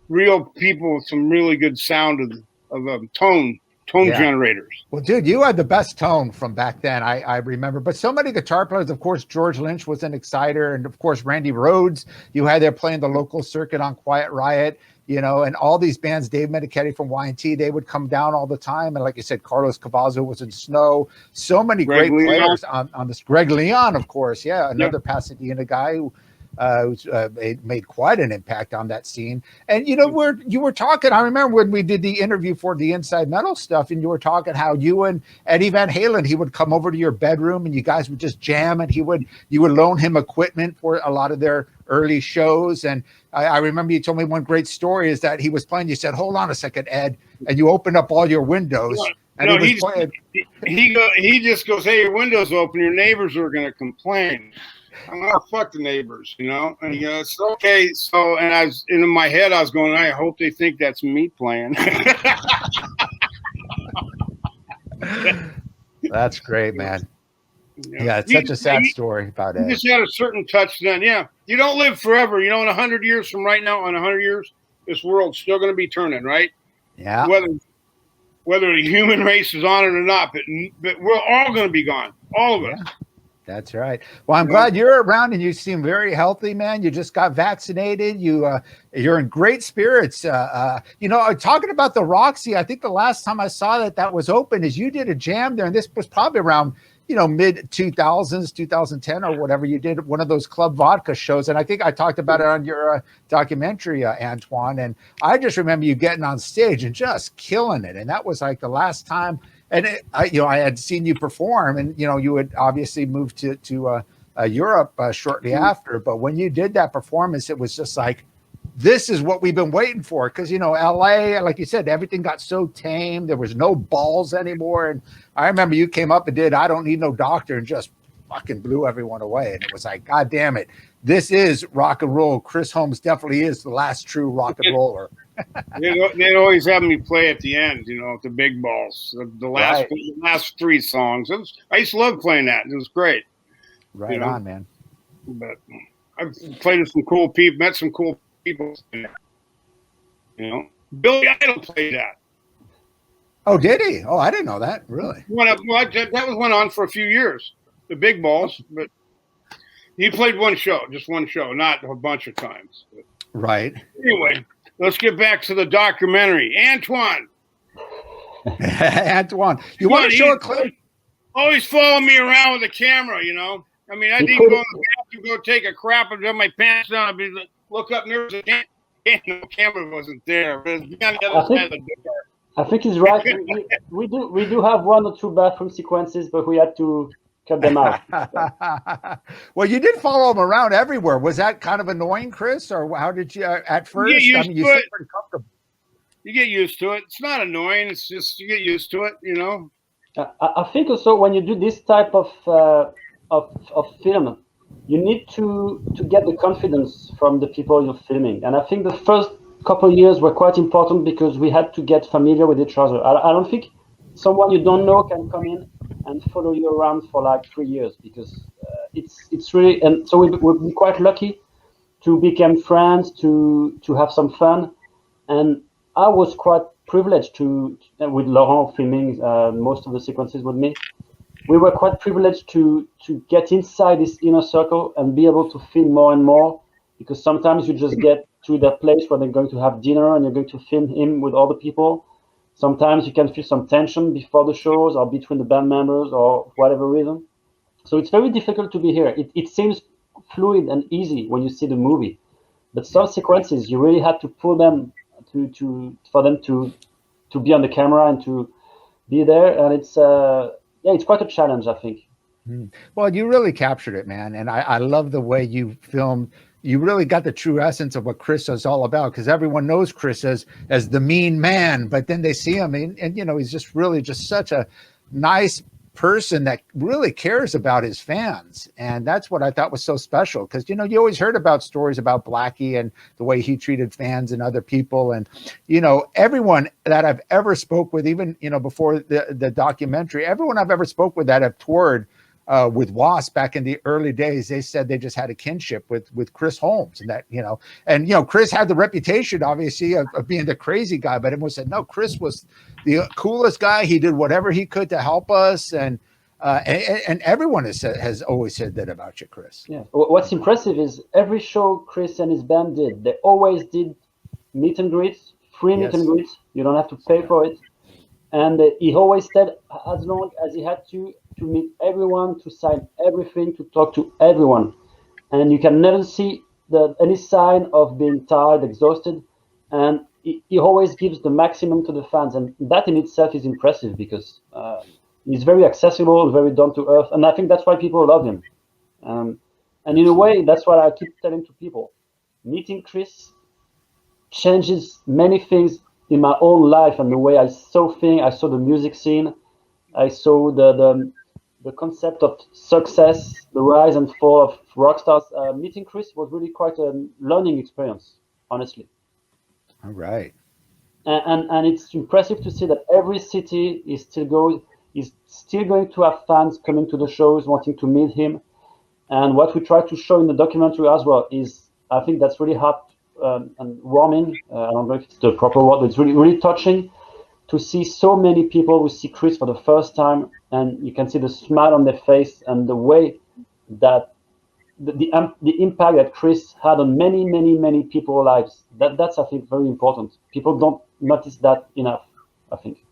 Speaker 3: real people with some really good sound of tone generators.
Speaker 1: Well, dude, you had the best tone from back then. I remember, but so many guitar players. Of course, George Lynch was an exciter, and of course, Randy Rhoads. You had there playing the local circuit on Quiet Riot. And all these bands, Dave Menichetti from Y&T, they would come down all the time. And like you said, Carlos Cavazzo was in Snow. So many great players on this. Greg Leon, of course. Yeah, another Pasadena guy who made quite an impact on that scene. And, you were talking, I remember when we did the interview for the Inside Metal stuff, and you were talking how you and Eddie Van Halen, he would come over to your bedroom and you guys would just jam, and you would loan him equipment for a lot of their early shows. And I remember you told me one great story is that he was playing. You said, "Hold on a second, Ed," and you opened up all your windows. And he was playing.
Speaker 3: He just goes, "Hey, your window's open. Your neighbors are going to complain." I'm gonna fuck the neighbors, And he goes, "Okay." So, and I was in my head, I was going, "I hope they think that's me playing."
Speaker 1: That's great, man. Yeah, it's such a sad story about it.
Speaker 3: You just had a certain touch then. Yeah. You don't live forever. In 100 years from right now, in 100 years, this world's still going to be turning, right?
Speaker 1: Yeah.
Speaker 3: Whether the human race is on it or not, but we're all going to be gone. All of us.
Speaker 1: That's right. Well, I'm glad you're around, and you seem very healthy, man. You just got vaccinated. You're in great spirits. Talking about the Roxy, I think the last time I saw that was open is you did a jam there, and this was probably around mid 2000s, 2010 or whatever. You did one of those Club Vodka shows, and I think I talked about it on your documentary, Antoine. And I just remember you getting on stage and just killing it, and that was like the last time. And I had seen you perform, and you had obviously moved to Europe shortly after. But when you did that performance, it was just like, this is what we've been waiting for. Because LA, like you said, everything got so tame. There was no balls anymore. And I remember you came up and did "I Don't Need No Doctor" and just fucking blew everyone away. And it was like, God damn it, this is rock and roll. Chris Holmes definitely is the last true rock and roller.
Speaker 3: They'd always have me play at the end, the big balls, the last three songs. I used to love playing that. It was great.
Speaker 1: Right on, man.
Speaker 3: But I've played with some cool people, met some cool people. Billy Idol played that.
Speaker 1: Oh, did he? Oh, I didn't know that. Really?
Speaker 3: That went on for a few years. The big balls, but he played just one show, not a bunch of times. But
Speaker 1: right.
Speaker 3: Anyway. Let's get back to the documentary. Antoine.
Speaker 1: Antoine, you want to show a clip?
Speaker 3: Always following me around with the camera, I mean, I didn't go in the bathroom, go take a crap and have my pants down. I'd be look up, and there was the camera wasn't there. But it was on the other side of the door.
Speaker 2: I think he's right. We do have one or two bathroom sequences, but we had to cut them out.
Speaker 1: Well, you did follow him around everywhere. Was that kind of annoying, Chris, or how did you at first?
Speaker 3: You
Speaker 1: I mean, you seem pretty comfortable.
Speaker 3: You get used to it. It's not annoying. It's just you get used to it, you know.
Speaker 2: I think also when you do this type of film, you need to get the confidence from the people you're filming. And I think the first couple of years were quite important because we had to get familiar with each other. I don't think someone you don't know can come in and follow you around for like 3 years because it's really, and so we've been quite lucky to become friends, to have some fun. And I was quite privileged with Laurent filming most of the sequences with me. We were quite privileged to get inside this inner circle and be able to film more and more, because sometimes you just get to the place where they're going to have dinner and you're going to film him with all the people. Sometimes you can feel some tension before the shows or between the band members or whatever reason. So it's very difficult to be here. It seems fluid and easy when you see the movie, but some sequences you really had to pull them for them to be on the camera and to be there, and it's quite a challenge, I think.
Speaker 1: Well, you really captured it, man, and I love the way you filmed. You really got the true essence of what Chris is all about, because everyone knows Chris as the mean man, but then they see him and you know, he's just really just such a nice person that really cares about his fans. And that's what I thought was so special, because you know, you always heard about stories about Blackie and the way he treated fans and other people, and you know, everyone that I've ever spoke with, even you know, before the documentary, everyone I've ever spoke with that have toured with Wasp back in the early days, they said they just had a kinship with Chris Holmes, and that, you know, and you know, Chris had the reputation obviously of being the crazy guy, but everyone said no, Chris was the coolest guy. He did whatever he could to help us, and everyone has always said that about you, Chris.
Speaker 2: Yeah. What's impressive is every show Chris and his band did, they always did meet and greets, free meet and greets. You don't have to pay for it, and he always stayed as long as he had to meet everyone, to sign everything, to talk to everyone. And you can never see any sign of being tired, exhausted. And he always gives the maximum to the fans. And that in itself is impressive, because he's very accessible, very down to earth. And I think that's why people love him. And in a way, that's what I keep telling to people. Meeting Chris changes many things in my own life and the way I saw things. I saw the music scene. I saw the concept of success, the rise and fall of rock stars. Meeting Chris was really quite a learning experience, honestly.
Speaker 1: All right.
Speaker 2: And it's impressive to see that every city is still going to have fans coming to the shows, wanting to meet him. And what we try to show in the documentary as well is, I think that's really hard and warming. I don't know if it's the proper word, but it's really, really touching to see so many people who see Chris for the first time, and you can see the smile on their face and the way that the impact that Chris had on many, many, many people's lives. That's, I think, very important. People don't notice that enough, I think.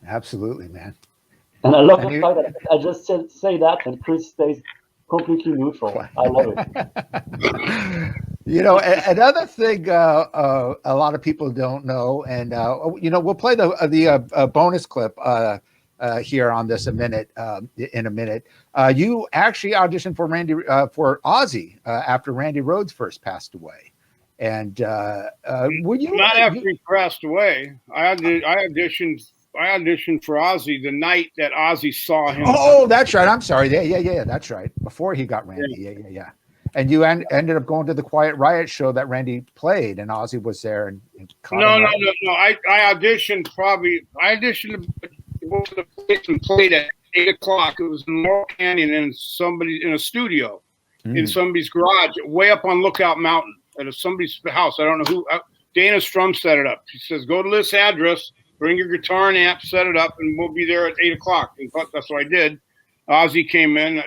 Speaker 1: Absolutely, man.
Speaker 2: And I love the fact that I just say that and Chris stays completely neutral. I love it.
Speaker 1: You know, another thing a lot of people don't know, and you know, we'll play the bonus clip here on this in a minute. You actually auditioned for Ozzy after Randy Rhoads first passed away, and were you
Speaker 3: not after he passed away? I auditioned for Ozzy the night that Ozzy saw him.
Speaker 1: Oh, that's right. I'm sorry. Yeah. That's right. Before he got Randy. Yeah. And you ended up going to the Quiet Riot show that Randy played, and Ozzy was there. And
Speaker 3: no. I auditioned the place and played at 8:00. It was in Laurel Canyon in a studio in somebody's garage, way up on Lookout Mountain at somebody's house. I don't know who. Dana Strum set it up. She says, "Go to this address, bring your guitar and amp, set it up, and we'll be there at 8:00." And that's what I did. Ozzy came in.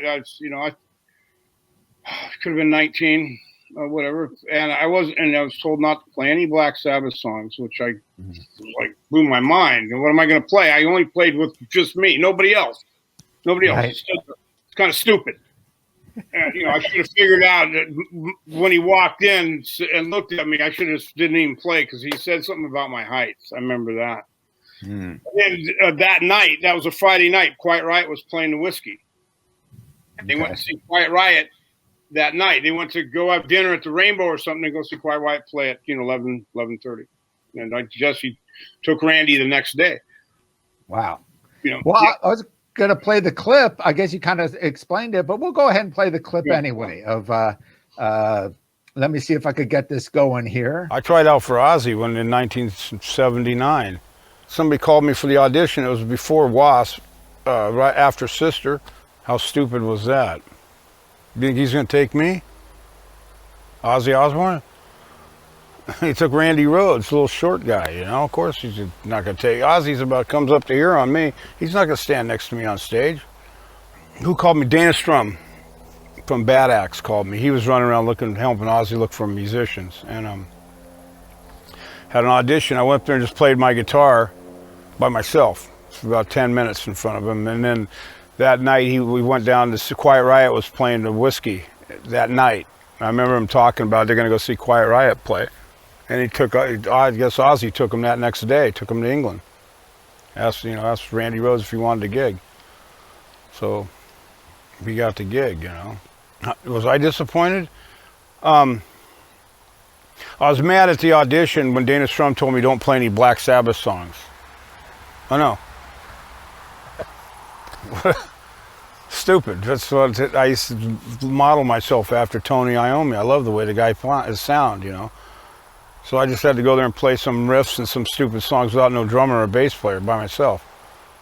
Speaker 3: I could have been 19 or whatever, and I was told not to play any Black Sabbath songs, which I blew my mind. And what am I going to play? I only played with just me, nobody else.
Speaker 1: Right.
Speaker 3: It's kind of stupid. And, I should have figured out that when he walked in and looked at me, I should have didn't even play, because he said something about my height. I remember that.
Speaker 1: Mm.
Speaker 3: And that night, that was a Friday night, Quiet Riot was playing the Whiskey. They went to see Quiet Riot that night. They went to go have dinner at the Rainbow or something and go see Quiet Riot play at 11:30. And Jesse took Randy the next day.
Speaker 1: Wow. Well, I was going to play the clip. I guess you kind of explained it, but we'll go ahead and play the clip anyway of let me see if I could get this going here.
Speaker 4: I tried out for Ozzy in 1979. Somebody called me for the audition. It was before Wasp, right after Sister. How stupid was that? You think he's going to take me? Ozzy Osbourne? He took Randy Rhoads, a little short guy, you know. Of course he's not going to take. Ozzy's comes up to here on me. He's not going to stand next to me on stage. Who called me? Dana Strum from Bad Axe called me. He was running around helping Ozzy look for musicians. And had an audition. I went up there and just played my guitar by myself for about 10 minutes in front of him. And then that night we went down to Quiet Riot was playing the Whiskey that night. I remember him talking about they're going to go see Quiet Riot play. And I guess Ozzy took him that next day, took him to England. Asked Randy Rhoads if he wanted a gig. So we got the gig, you know. Was I disappointed? I was mad at the audition when Dana Strum told me don't play any Black Sabbath songs. I know. Stupid. That's what I used to model myself after Tony Iommi. I love the way the guy sound, you know. So I just had to go there and play some riffs and some stupid songs without no drummer or bass player by myself.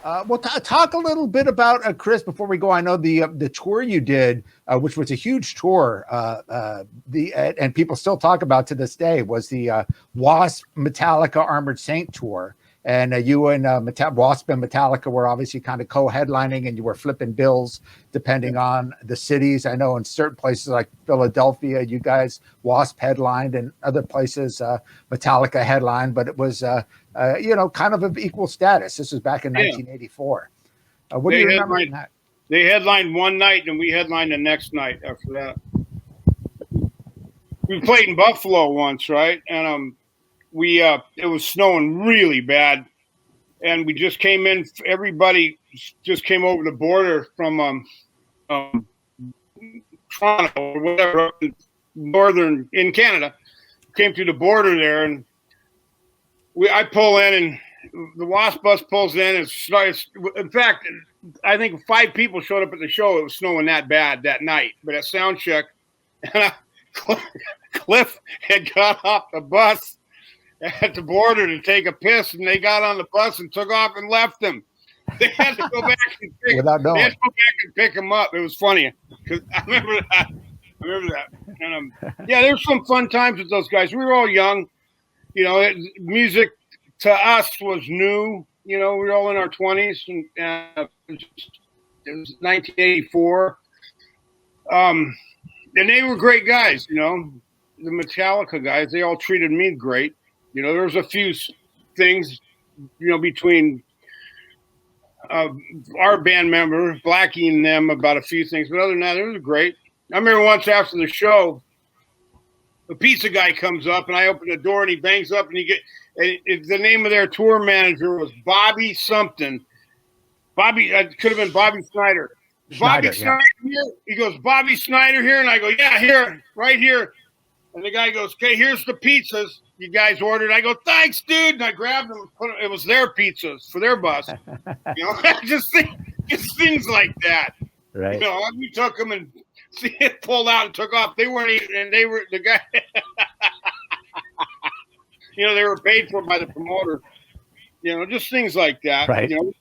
Speaker 1: Well, talk a little bit about Chris before we go. I know the tour you did, which was a huge tour, and people still talk about to this day, was the Wasp Metallica Armored Saint tour. And you and Wasp and Metallica were obviously kind of co-headlining, and you were flipping bills depending on the cities. I know in certain places like Philadelphia, you guys Wasp headlined, and other places Metallica headlined. But it was kind of equal status. This was back in 1984. What do you remember from that?
Speaker 3: They headlined one night, and we headlined the next night after that. We played in Buffalo once, right? And it was snowing really bad, and we just came in. Everybody just came over the border from Toronto or whatever, northern in Canada. Came through the border there, and I pull in, and the Wasp bus pulls in, and starts. In fact, I think 5 people showed up at the show. It was snowing that bad that night, but at sound check, and Cliff had got off the bus at the border to take a piss, and they got on the bus and took off and left him. They had to go back and pick him up. It was funny because I remember that. And there's some fun times with those guys. We were all young, you know. Music to us was new. You know, we were all in our 20s, and it was 1984. And they were great guys. You know, the Metallica guys. They all treated me great. You know, there was a few things, you know, between our band member, Blackie, and them about a few things. But other than that, it was great. I remember once after the show, the pizza guy comes up, and I open the door, and he bangs up, and the name of their tour manager was Bobby something. It could have been Bobby Snyder. Bobby Snyder here? He goes, Bobby Snyder here? And I go, yeah, here, right here. And the guy goes, okay, here's the pizzas you guys ordered. I go, thanks, dude. And I grabbed them. It was their pizzas for their bus. You know, just things like that.
Speaker 1: Right.
Speaker 3: You know, we took them and pulled out and took off. They weren't even, and they were the guy. You know, they were paid for by the promoter. You know, just things like that.
Speaker 1: Right.
Speaker 3: You know,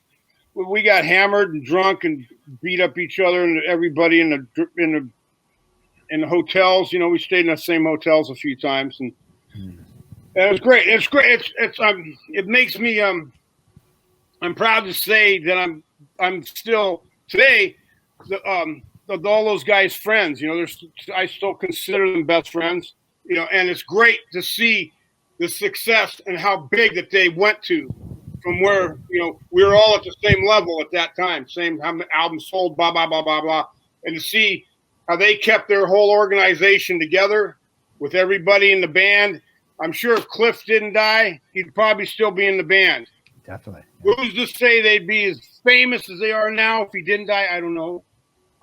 Speaker 3: we got hammered and drunk and beat up each other and everybody in the hotels. You know, we stayed in the same hotels a few times, and it was great. It's great. It makes me I'm proud to say that I'm still today all those guys friends. You know, I still consider them best friends. You know, and it's great to see the success and how big that they went to from where, you know, we were all at the same level at that time, same album sold, blah, blah, blah, blah, blah. And to see how they kept their whole organization together with everybody in the band. I'm sure if Cliff didn't die, he'd probably still be in the band.
Speaker 1: definitely.
Speaker 3: Who's to say they'd be as famous as they are now if he didn't die? I don't know.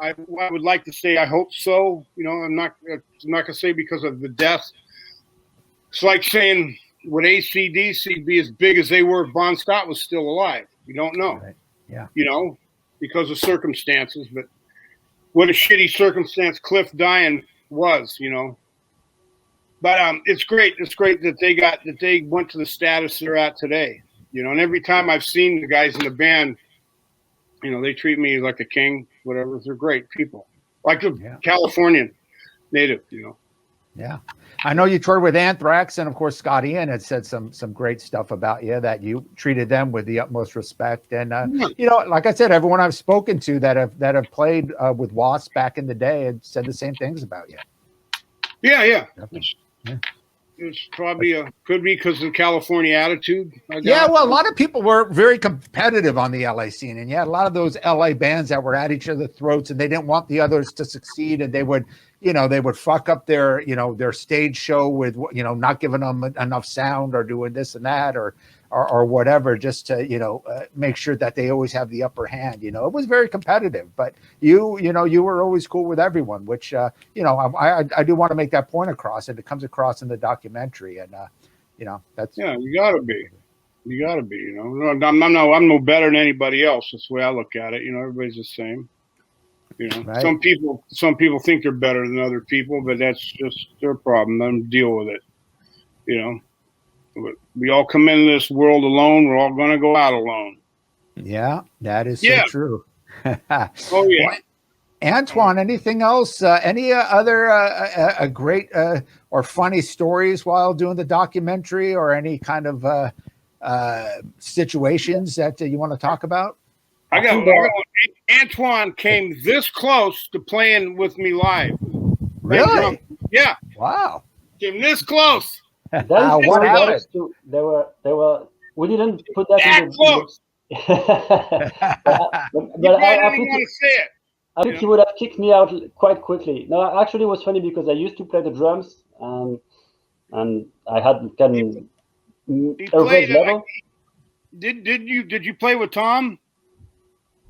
Speaker 3: I would like to say I hope so. You know, I'm not gonna say because of the death. It's like saying would AC/DC be as big as they were if Bon Scott was still alive? You don't know.
Speaker 1: Right. Yeah.
Speaker 3: You know, because of circumstances. But what a shitty circumstance Cliff dying was. You know. But it's great. It's great that they went to the status they're at today. You know, and every time I've seen the guys in the band, you know, they treat me like a king, whatever. They're great people. Like a Californian native, you know.
Speaker 1: Yeah. I know you toured with Anthrax, and of course Scott Ian had said some great stuff about you, that you treated them with the utmost respect. And you know, like I said, everyone I've spoken to that have played with Wasp back in the day had said the same things about you.
Speaker 3: Yeah. It's probably could be because of the California attitude.
Speaker 1: Yeah, well, a lot of people were very competitive on the LA scene, and you had a lot of those LA bands that were at each other's throats, and they didn't want the others to succeed, and they would fuck up their stage show with not giving them enough sound or doing this and that or whatever, just to make sure that they always have the upper hand. It was very competitive, but you were always cool with everyone, which I do want to make that point across, and it comes across in the documentary. And that's
Speaker 3: you gotta be. I'm no better than anybody else. That's the way I look at it. Everybody's the same. Right. Some people think they're better than other people, but that's just their problem. Let them deal with it. We all come into this world alone. We're all going to go out alone.
Speaker 1: Yeah, that is so true.
Speaker 3: Oh, yeah.
Speaker 1: Well, Antoine, anything else? Any other great or funny stories while doing the documentary, or any kind of situations that you want to talk about?
Speaker 3: I got Antoine came this close to playing with me live.
Speaker 1: Really?
Speaker 3: Yeah.
Speaker 1: Wow.
Speaker 3: Came this close.
Speaker 1: What happened?
Speaker 2: They were. We didn't put that
Speaker 3: that
Speaker 2: in the
Speaker 3: close.
Speaker 2: but I
Speaker 3: didn't want to say it.
Speaker 2: I think he would have kicked me out quite quickly. No, actually, it was funny because I used to play the drums, and I had kind of average level.
Speaker 3: Did you play with Tom?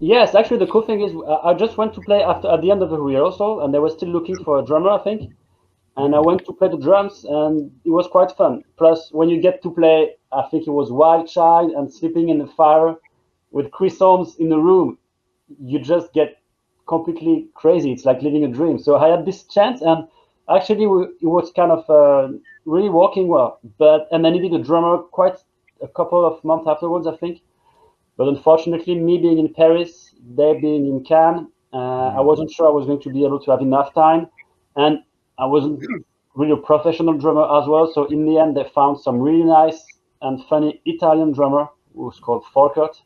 Speaker 2: Yes, actually, the cool thing is I just went to play at the end of the rehearsal, and they were still looking for a drummer, I think. And I went to play the drums, and it was quite fun. Plus, when you get to play, I think it was Wild Child and Sleeping in the Fire with Chris Holmes in the room, you just get completely crazy. It's like living a dream. So I had this chance, and actually it was kind of really working well. And I needed a drummer quite a couple of months afterwards, I think. But unfortunately, me being in Paris, they being in Cannes, I wasn't sure I was going to be able to have enough time. And I wasn't really a professional drummer as well. So in the end, they found some really nice and funny Italian drummer who's called Folkert.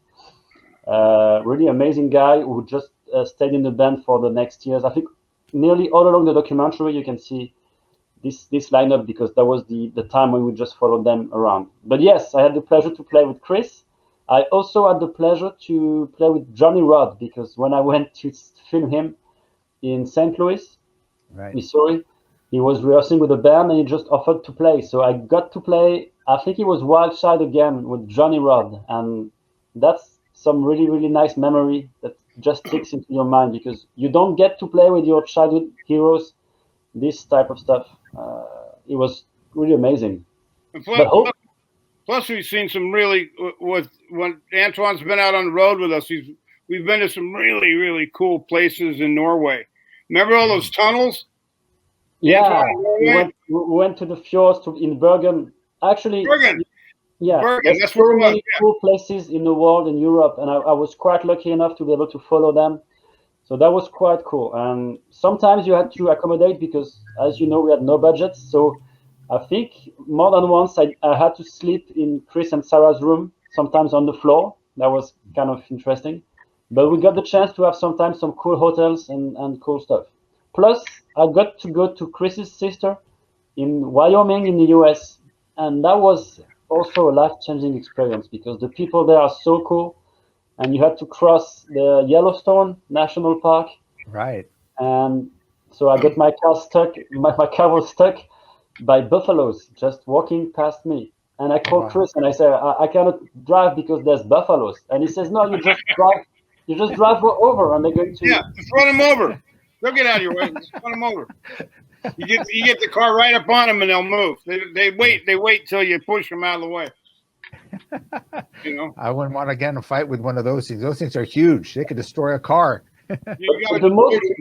Speaker 2: Really amazing guy who just stayed in the band for the next years. I think nearly all along the documentary, you can see this lineup, because that was the time when we just followed them around. But yes, I had the pleasure to play with Chris. I also had the pleasure to play with Johnny Rod, because when I went to film him in St. Louis, Missouri, he was rehearsing with the band and he just offered to play. So I got to play, I think it was Wild Child again with Johnny Rod. And that's some really, really nice memory that just sticks into your mind, because you don't get to play with your childhood heroes, this type of stuff. It was really amazing.
Speaker 3: Plus, we've seen some really, when Antoine's been out on the road with us, we've been to some really, really cool places in Norway. Remember all those tunnels?
Speaker 2: Yeah, we went to the fjords in Bergen. Actually,
Speaker 3: Bergen.
Speaker 2: Yeah,
Speaker 3: Bergen,
Speaker 2: there's so many cool places in the world, in Europe, and I was quite lucky enough to be able to follow them. So that was quite cool. And sometimes you had to accommodate because, as you know, we had no budget. So I think more than once I had to sleep in Chris and Sarah's room, sometimes on the floor. That was kind of interesting. But we got the chance to have sometimes some cool hotels and cool stuff. Plus, I got to go to Chris's sister in Wyoming in the US. And that was also a life-changing experience because the people there are so cool. And you had to cross the Yellowstone National Park.
Speaker 1: Right.
Speaker 2: And so I got my car stuck. My car was stuck by buffaloes just walking past me. And I called Chris and I said, I cannot drive because there's buffaloes. And he says, no, you just drive over and they're going to.
Speaker 3: Yeah, just run them over. They'll get out of your way. Just run them over. You get the car right up on them and they'll move. They wait till you push them out of the way.
Speaker 1: I wouldn't want to get in a fight with one of those things. Those things are huge. They could destroy a car.
Speaker 3: You got to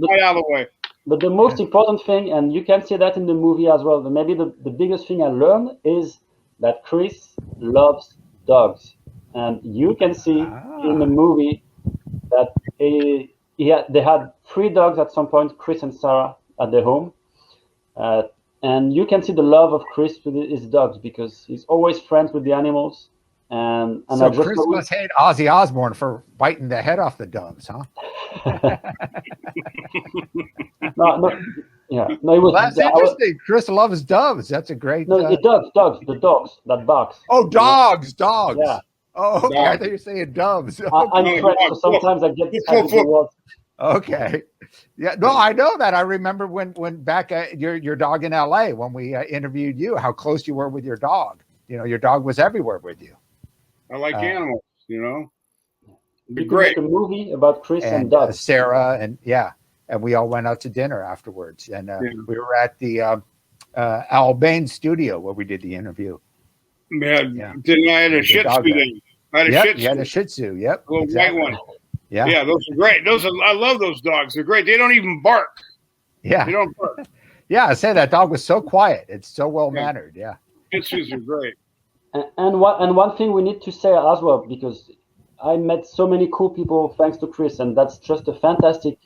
Speaker 3: get out of the way.
Speaker 2: But the most important thing, and you can see that in the movie as well, maybe the biggest thing I learned is that Chris loves dogs. And you can see in the movie that they had 3 dogs at some point, Chris and Sarah, at their home. And you can see the love of Chris with his dogs because he's always friends with the animals. And
Speaker 1: so Chris must hate Ozzy Osbourne for biting the head off the doves, huh?
Speaker 2: No, it was.
Speaker 1: That's interesting. Chris loves doves. That's a great.
Speaker 2: No, the dogs that barks.
Speaker 1: Oh, dogs.
Speaker 2: Yeah.
Speaker 1: Oh, okay. I thought you were saying doves.
Speaker 2: I'm French, so sometimes I get the words.
Speaker 1: Okay. Yeah. No, I know that. I remember when back at your dog in LA when we interviewed you, how close you were with your dog. Your dog was everywhere with you.
Speaker 3: I like animals. It'd be
Speaker 2: You could
Speaker 3: great.
Speaker 2: make a movie about Chris and dogs.
Speaker 1: Sarah and we all went out to dinner afterwards, and we were at the Al Bain studio where we did the interview.
Speaker 3: Didn't I have a Shih Tzu? I had a Shih Tzu.
Speaker 1: You had a Shih Tzu. Yep.
Speaker 3: A little white one.
Speaker 1: Yeah.
Speaker 3: Yeah, those are great. I love those dogs. They're great. They don't even bark.
Speaker 1: Yeah.
Speaker 3: They don't bark.
Speaker 1: Yeah, I say that dog was so quiet. It's so well mannered. Yeah.
Speaker 3: Shih Tzus are great.
Speaker 2: And one thing we need to say as well, because I met so many cool people thanks to Chris, and that's just a fantastic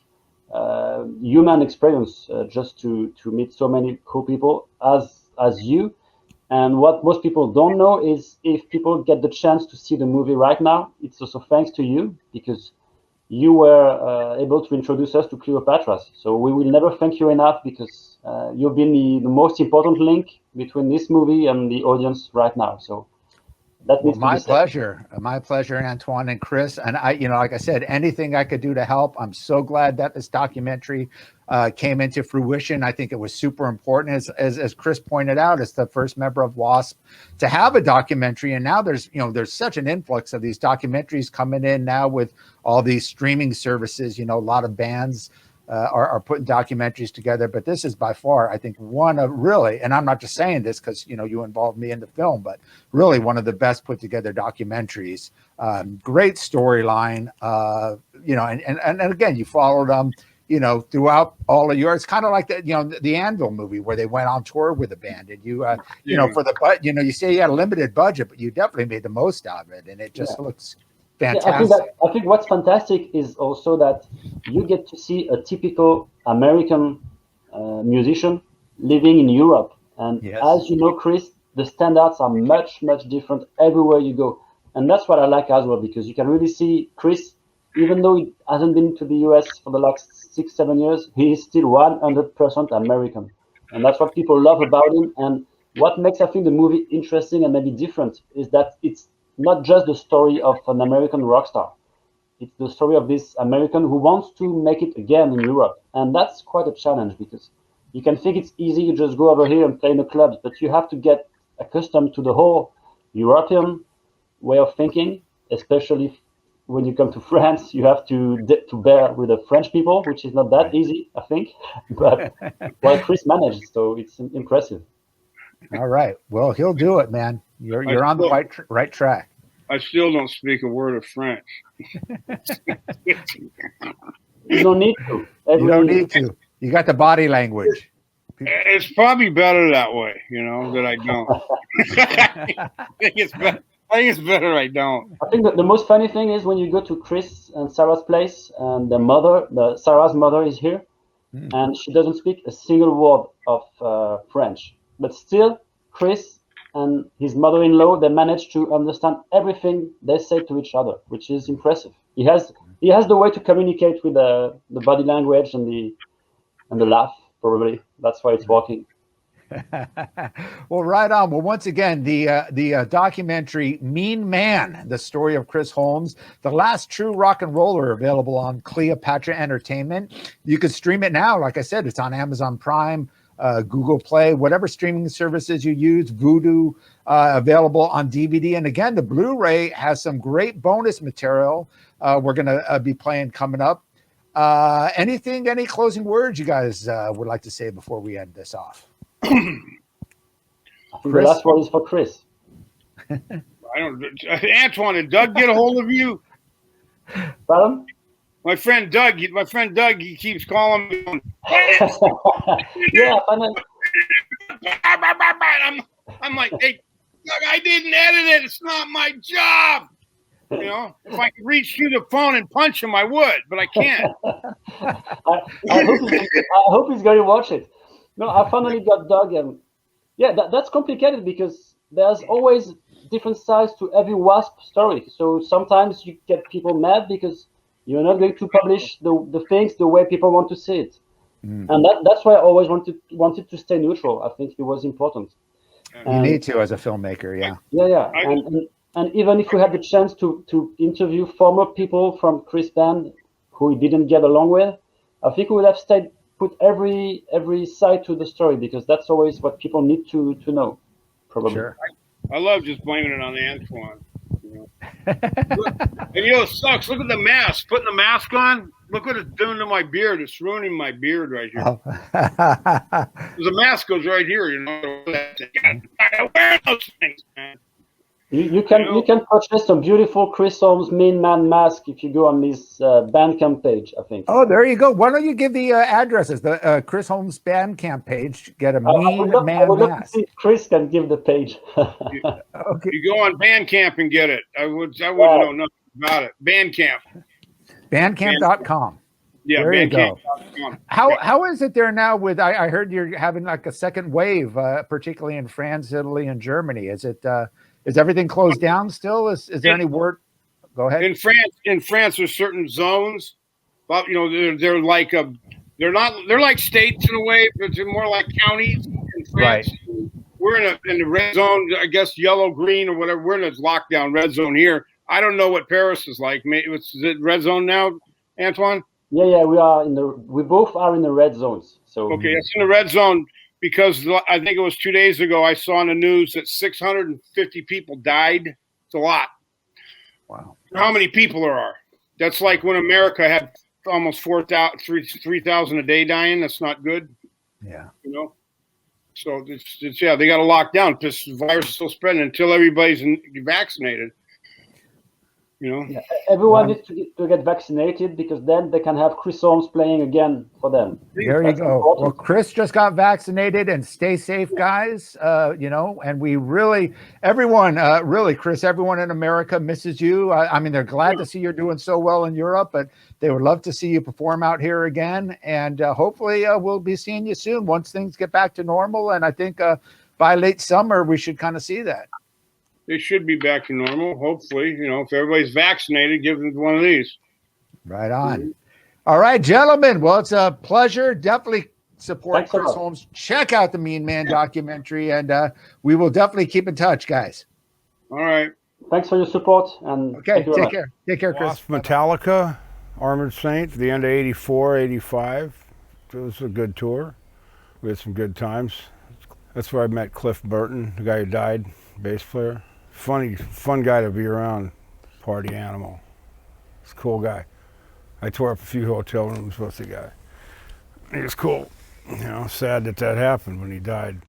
Speaker 2: human experience just to meet so many cool people as you. And what most people don't know is if people get the chance to see the movie right now, it's also thanks to you because you were able to introduce us to Cleopatra's. So we will never thank you enough because you've been the most important link between this movie and the audience right now. So that needs to be said.
Speaker 1: My pleasure, Antoine and Chris. And I, like I said, anything I could do to help. I'm so glad that this documentary came into fruition. I think it was super important. As Chris pointed out, it's the first member of WASP to have a documentary. And now there's such an influx of these documentaries coming in now with all these streaming services. A lot of bands are putting documentaries together, but this is by far, I think, one of really, and I'm not just saying this because, you involved me in the film, but really one of the best put together documentaries. Great storyline, and again, you followed them, throughout all of yours. It's kind of like the Anvil movie where they went on tour with a band and for the, you say you had a limited budget, but you definitely made the most out of it. And it just looks fantastic.
Speaker 2: Yeah, I think what's fantastic is also that you get to see a typical American musician living in Europe. And as you know, Chris, the standards are much, much different everywhere you go. And that's what I like as well, because you can really see Chris, even though he hasn't been to the US for the last 6-7 years, he is still 100% American. And that's what people love about him. And what makes, I think, the movie interesting and maybe different is that it's not just the story of an American rock star. It's the story of this American who wants to make it again in Europe. And that's quite a challenge because you can think it's easy, you just go over here and play in the clubs, but you have to get accustomed to the whole European way of thinking, especially when you come to France. You have to bear with the French people, which is not that easy, I think. But Chris managed, so it's impressive.
Speaker 1: All right. Well, he'll do it, man. You're on the right track.
Speaker 3: I still don't speak a word of French.
Speaker 2: You don't need to.
Speaker 1: You don't need to. You got the body language.
Speaker 3: It's probably better that way, that I don't. I think it's better I don't.
Speaker 2: I think the most funny thing is when you go to Chris and Sarah's place, and Sarah's mother is here, and she doesn't speak a single word of French. But still, Chris and his mother-in-law, they manage to understand everything they say to each other, which is impressive. He has the way to communicate with the body language and the laugh, probably. That's why it's working.
Speaker 1: Well, right on. Well, once again, the documentary Mean Man, the story of Chris Holmes, the last true rock and roller, available on Cleopatra Entertainment. You can stream it now. Like I said, it's on Amazon Prime. Google Play, whatever streaming services you use, Vudu, available on DVD. And again, the Blu-ray has some great bonus material we're going to be playing coming up. Any closing words you guys would like to say before we end this off?
Speaker 2: I think the last word is for Chris.
Speaker 3: I don't. Antoine, did Doug get a hold of you?
Speaker 2: Pardon?
Speaker 3: My friend Doug. He keeps calling me.
Speaker 2: Yeah, and
Speaker 3: I'm like, hey, Doug, I didn't edit it. It's not my job. You know, if I could reach through the phone and punch him, I would, but I can't.
Speaker 2: I hope he's going to watch it. No, I finally got Doug, and yeah, that's complicated because there's always different sides to every WASP story. So sometimes you get people mad because you're not going to publish the things the way people want to see it, and that's why I always wanted to stay neutral. I think it was important.
Speaker 1: You need to as a filmmaker, yeah.
Speaker 2: Yeah. And even if we had the chance to interview former people from Chris' band who he didn't get along with, I think we would have put every side to the story, because that's always what people need to know, probably.
Speaker 1: Sure.
Speaker 3: I love just blaming it on Antoine. You know? And it sucks. Look at the mask. Putting the mask on. Look what it's doing to my beard. It's ruining my beard right here.
Speaker 1: Oh.
Speaker 3: The mask goes right here. You know, I wear those things, man.
Speaker 2: You can purchase some beautiful Chris Holmes Mean Man mask if you go on this Bandcamp page, I think.
Speaker 1: Oh, there you go. Why don't you give the addresses? The Chris Holmes Bandcamp page. Get a Mean Man
Speaker 2: I would love to
Speaker 1: mask.
Speaker 2: see if Chris can give the page.
Speaker 1: Okay.
Speaker 3: You go on Bandcamp and get it. I wouldn't know nothing about it. Bandcamp.
Speaker 1: Bandcamp.com.
Speaker 3: Yeah,
Speaker 1: there you go.
Speaker 3: Bandcamp.com.
Speaker 1: How is it there now with, I heard you're having like a second wave, particularly in France, Italy, and Germany. Is everything closed down still? Is there any word? Go ahead.
Speaker 3: In France, there's certain zones, but you know they're like they're like states in a way, but they're more like counties in France.
Speaker 1: Right.
Speaker 3: We're in the red zone, I guess, yellow, green, or whatever. We're in this lockdown red zone here. I don't know what Paris is like. Is it red zone now, Antoine?
Speaker 2: Yeah, we both are in the red zones. So
Speaker 3: okay, it's in the red zone. Because I think it was 2 days ago, I saw on the news that 650 people died. It's a lot.
Speaker 1: Wow.
Speaker 3: How many people there are? That's like when America had almost 3,000 a day dying. That's not good.
Speaker 1: Yeah.
Speaker 3: You know? So, they got to lock down because the virus is still spreading until everybody's vaccinated. You know?
Speaker 2: Yeah, everyone needs to get vaccinated, because then they can have Chris Holmes playing again for them.
Speaker 1: There you go. Important. Well, Chris just got vaccinated, and stay safe, guys. And we really, everyone in America misses you. I mean, they're glad to see you're doing so well in Europe, but they would love to see you perform out here again. And hopefully we'll be seeing you soon once things get back to normal. And I think by late summer, we should kind of see that.
Speaker 3: They should be back to normal, hopefully. You know, if everybody's vaccinated, give them one of these.
Speaker 1: Right on. Mm-hmm. All right, gentlemen. Well, it's a pleasure. Definitely support Chris Holmes. Check out the Mean Man documentary, and we will definitely keep in touch, guys.
Speaker 3: All right.
Speaker 2: Thanks for your support. And
Speaker 1: okay, take care. Take care, Chris.
Speaker 4: Metallica, Armored Saint, the end of 84, 85. It was a good tour. We had some good times. That's where I met Cliff Burton, the guy who died, bass player. Fun guy to be around, party animal. He's a cool guy. I tore up a few hotel rooms with the guy. He was cool. You know, sad that happened when he died.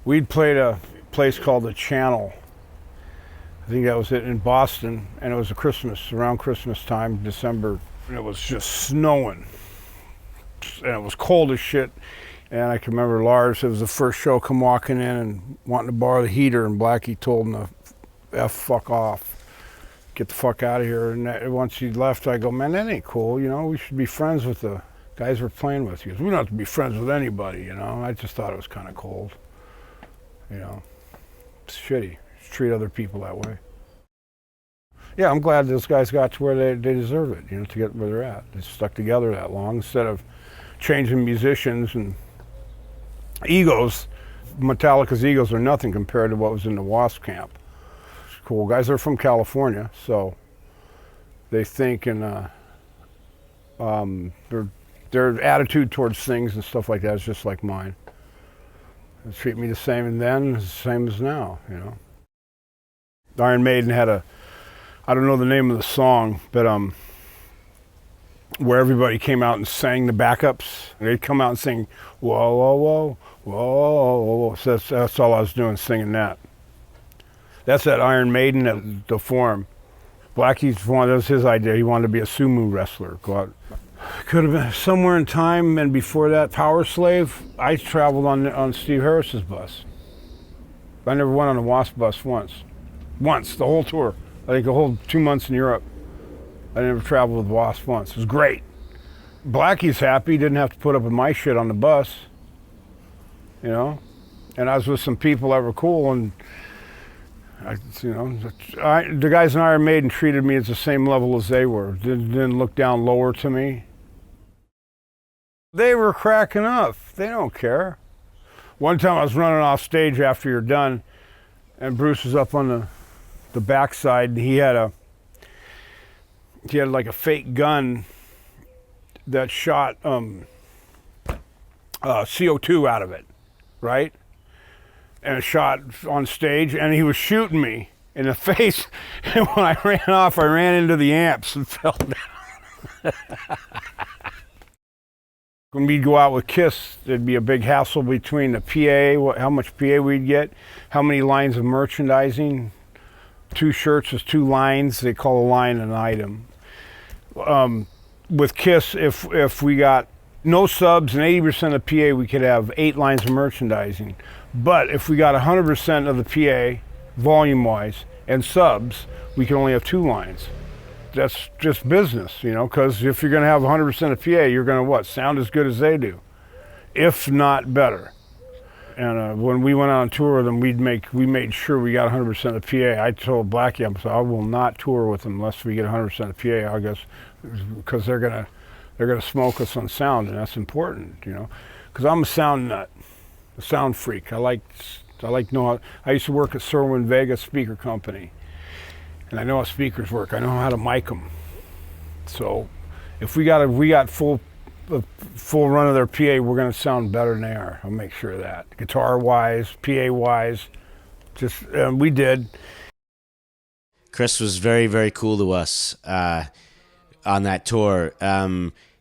Speaker 4: We'd played a place called The Channel. I think that was it, in Boston, and it was around Christmas time, December, and it was just snowing. And it was cold as shit. And I can remember Lars, it was the first show, come walking in and wanting to borrow the heater, and Blackie told him to fuck off. Get the fuck out of here. And once he left, I go, man, that ain't cool, you know, we should be friends with the guys we're playing with. He goes, we don't have to be friends with anybody, you know. I just thought it was kind of cold, you know. It's shitty. Treat other people that way. Yeah, I'm glad those guys got to where they deserve it, you know, to get where they're at. They stuck together that long instead of changing musicians and egos. Metallica's egos are nothing compared to what was in the Wasp camp. Cool guys are from California, so they think in they're Their attitude towards things and stuff like that is just like mine. They treat me the same then, the same as now, you know. Iron Maiden had I don't know the name of the song, but where everybody came out and sang the backups. They'd come out and sing, whoa, whoa, whoa, whoa, whoa, whoa. So that's all I was doing, singing that. That's that Iron Maiden at the Forum. Blackie's that was his idea. He wanted to be a sumo wrestler. Go out. Could have been somewhere in time, and before that, Power Slave. I traveled on Steve Harris's bus. I never went on a Wasp bus once. Once, the whole tour. I think the whole 2 months in Europe. I never traveled with Wasp once. It was great. Blackie's happy. Didn't have to put up with my shit on the bus. You know? And I was with some people that were cool, and the guys in Iron Maiden treated me at the same level as they were. Didn't look down lower to me. They were cracking up. They don't care. One time I was running off stage after you're done, and Bruce was up on the backside, and he had like a fake gun that shot CO2 out of it, right? And it shot on stage, and he was shooting me in the face. And when I ran off, I ran into the amps and fell down. When we'd go out with Kiss, there'd be a big hassle between the PA, how much PA we'd get, how many lines of merchandising. 2 shirts is 2 lines. They call a line an item. With Kiss, if we got no subs and 80% of the PA, we could have 8 lines of merchandising. But if we got 100% of the PA, volume-wise, and subs, we can only have 2 lines. That's just business, you know, because if you're going to have 100% of PA, you're going to what? Sound as good as they do, if not better. And when we went on tour with them, we made sure we got 100% of PA. I told Blackie, I will not tour with them unless we get 100% of PA, I guess, because they're gonna smoke us on sound, and that's important, you know, because I'm a sound nut, a sound freak. I used to work at Serwin Vega Speaker Company, and I know how speakers work. I know how to mic them. So if we got full run of their PA, we're going to sound better than they are. I'll make sure of that. Guitar-wise, PA-wise, we did.
Speaker 5: Chris was very, very cool to us on that tour.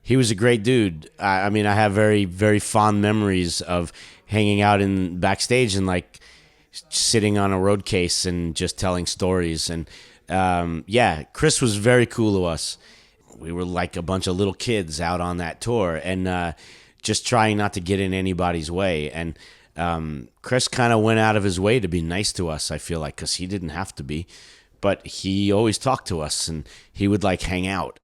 Speaker 5: He was a great dude. I mean, I have very, very fond memories of hanging out in backstage and like sitting on a road case and just telling stories. And Chris was very cool to us. We were like a bunch of little kids out on that tour and just trying not to get in anybody's way. And Chris kind of went out of his way to be nice to us, I feel like, because he didn't have to be. But he always talked to us, and he would like hang out.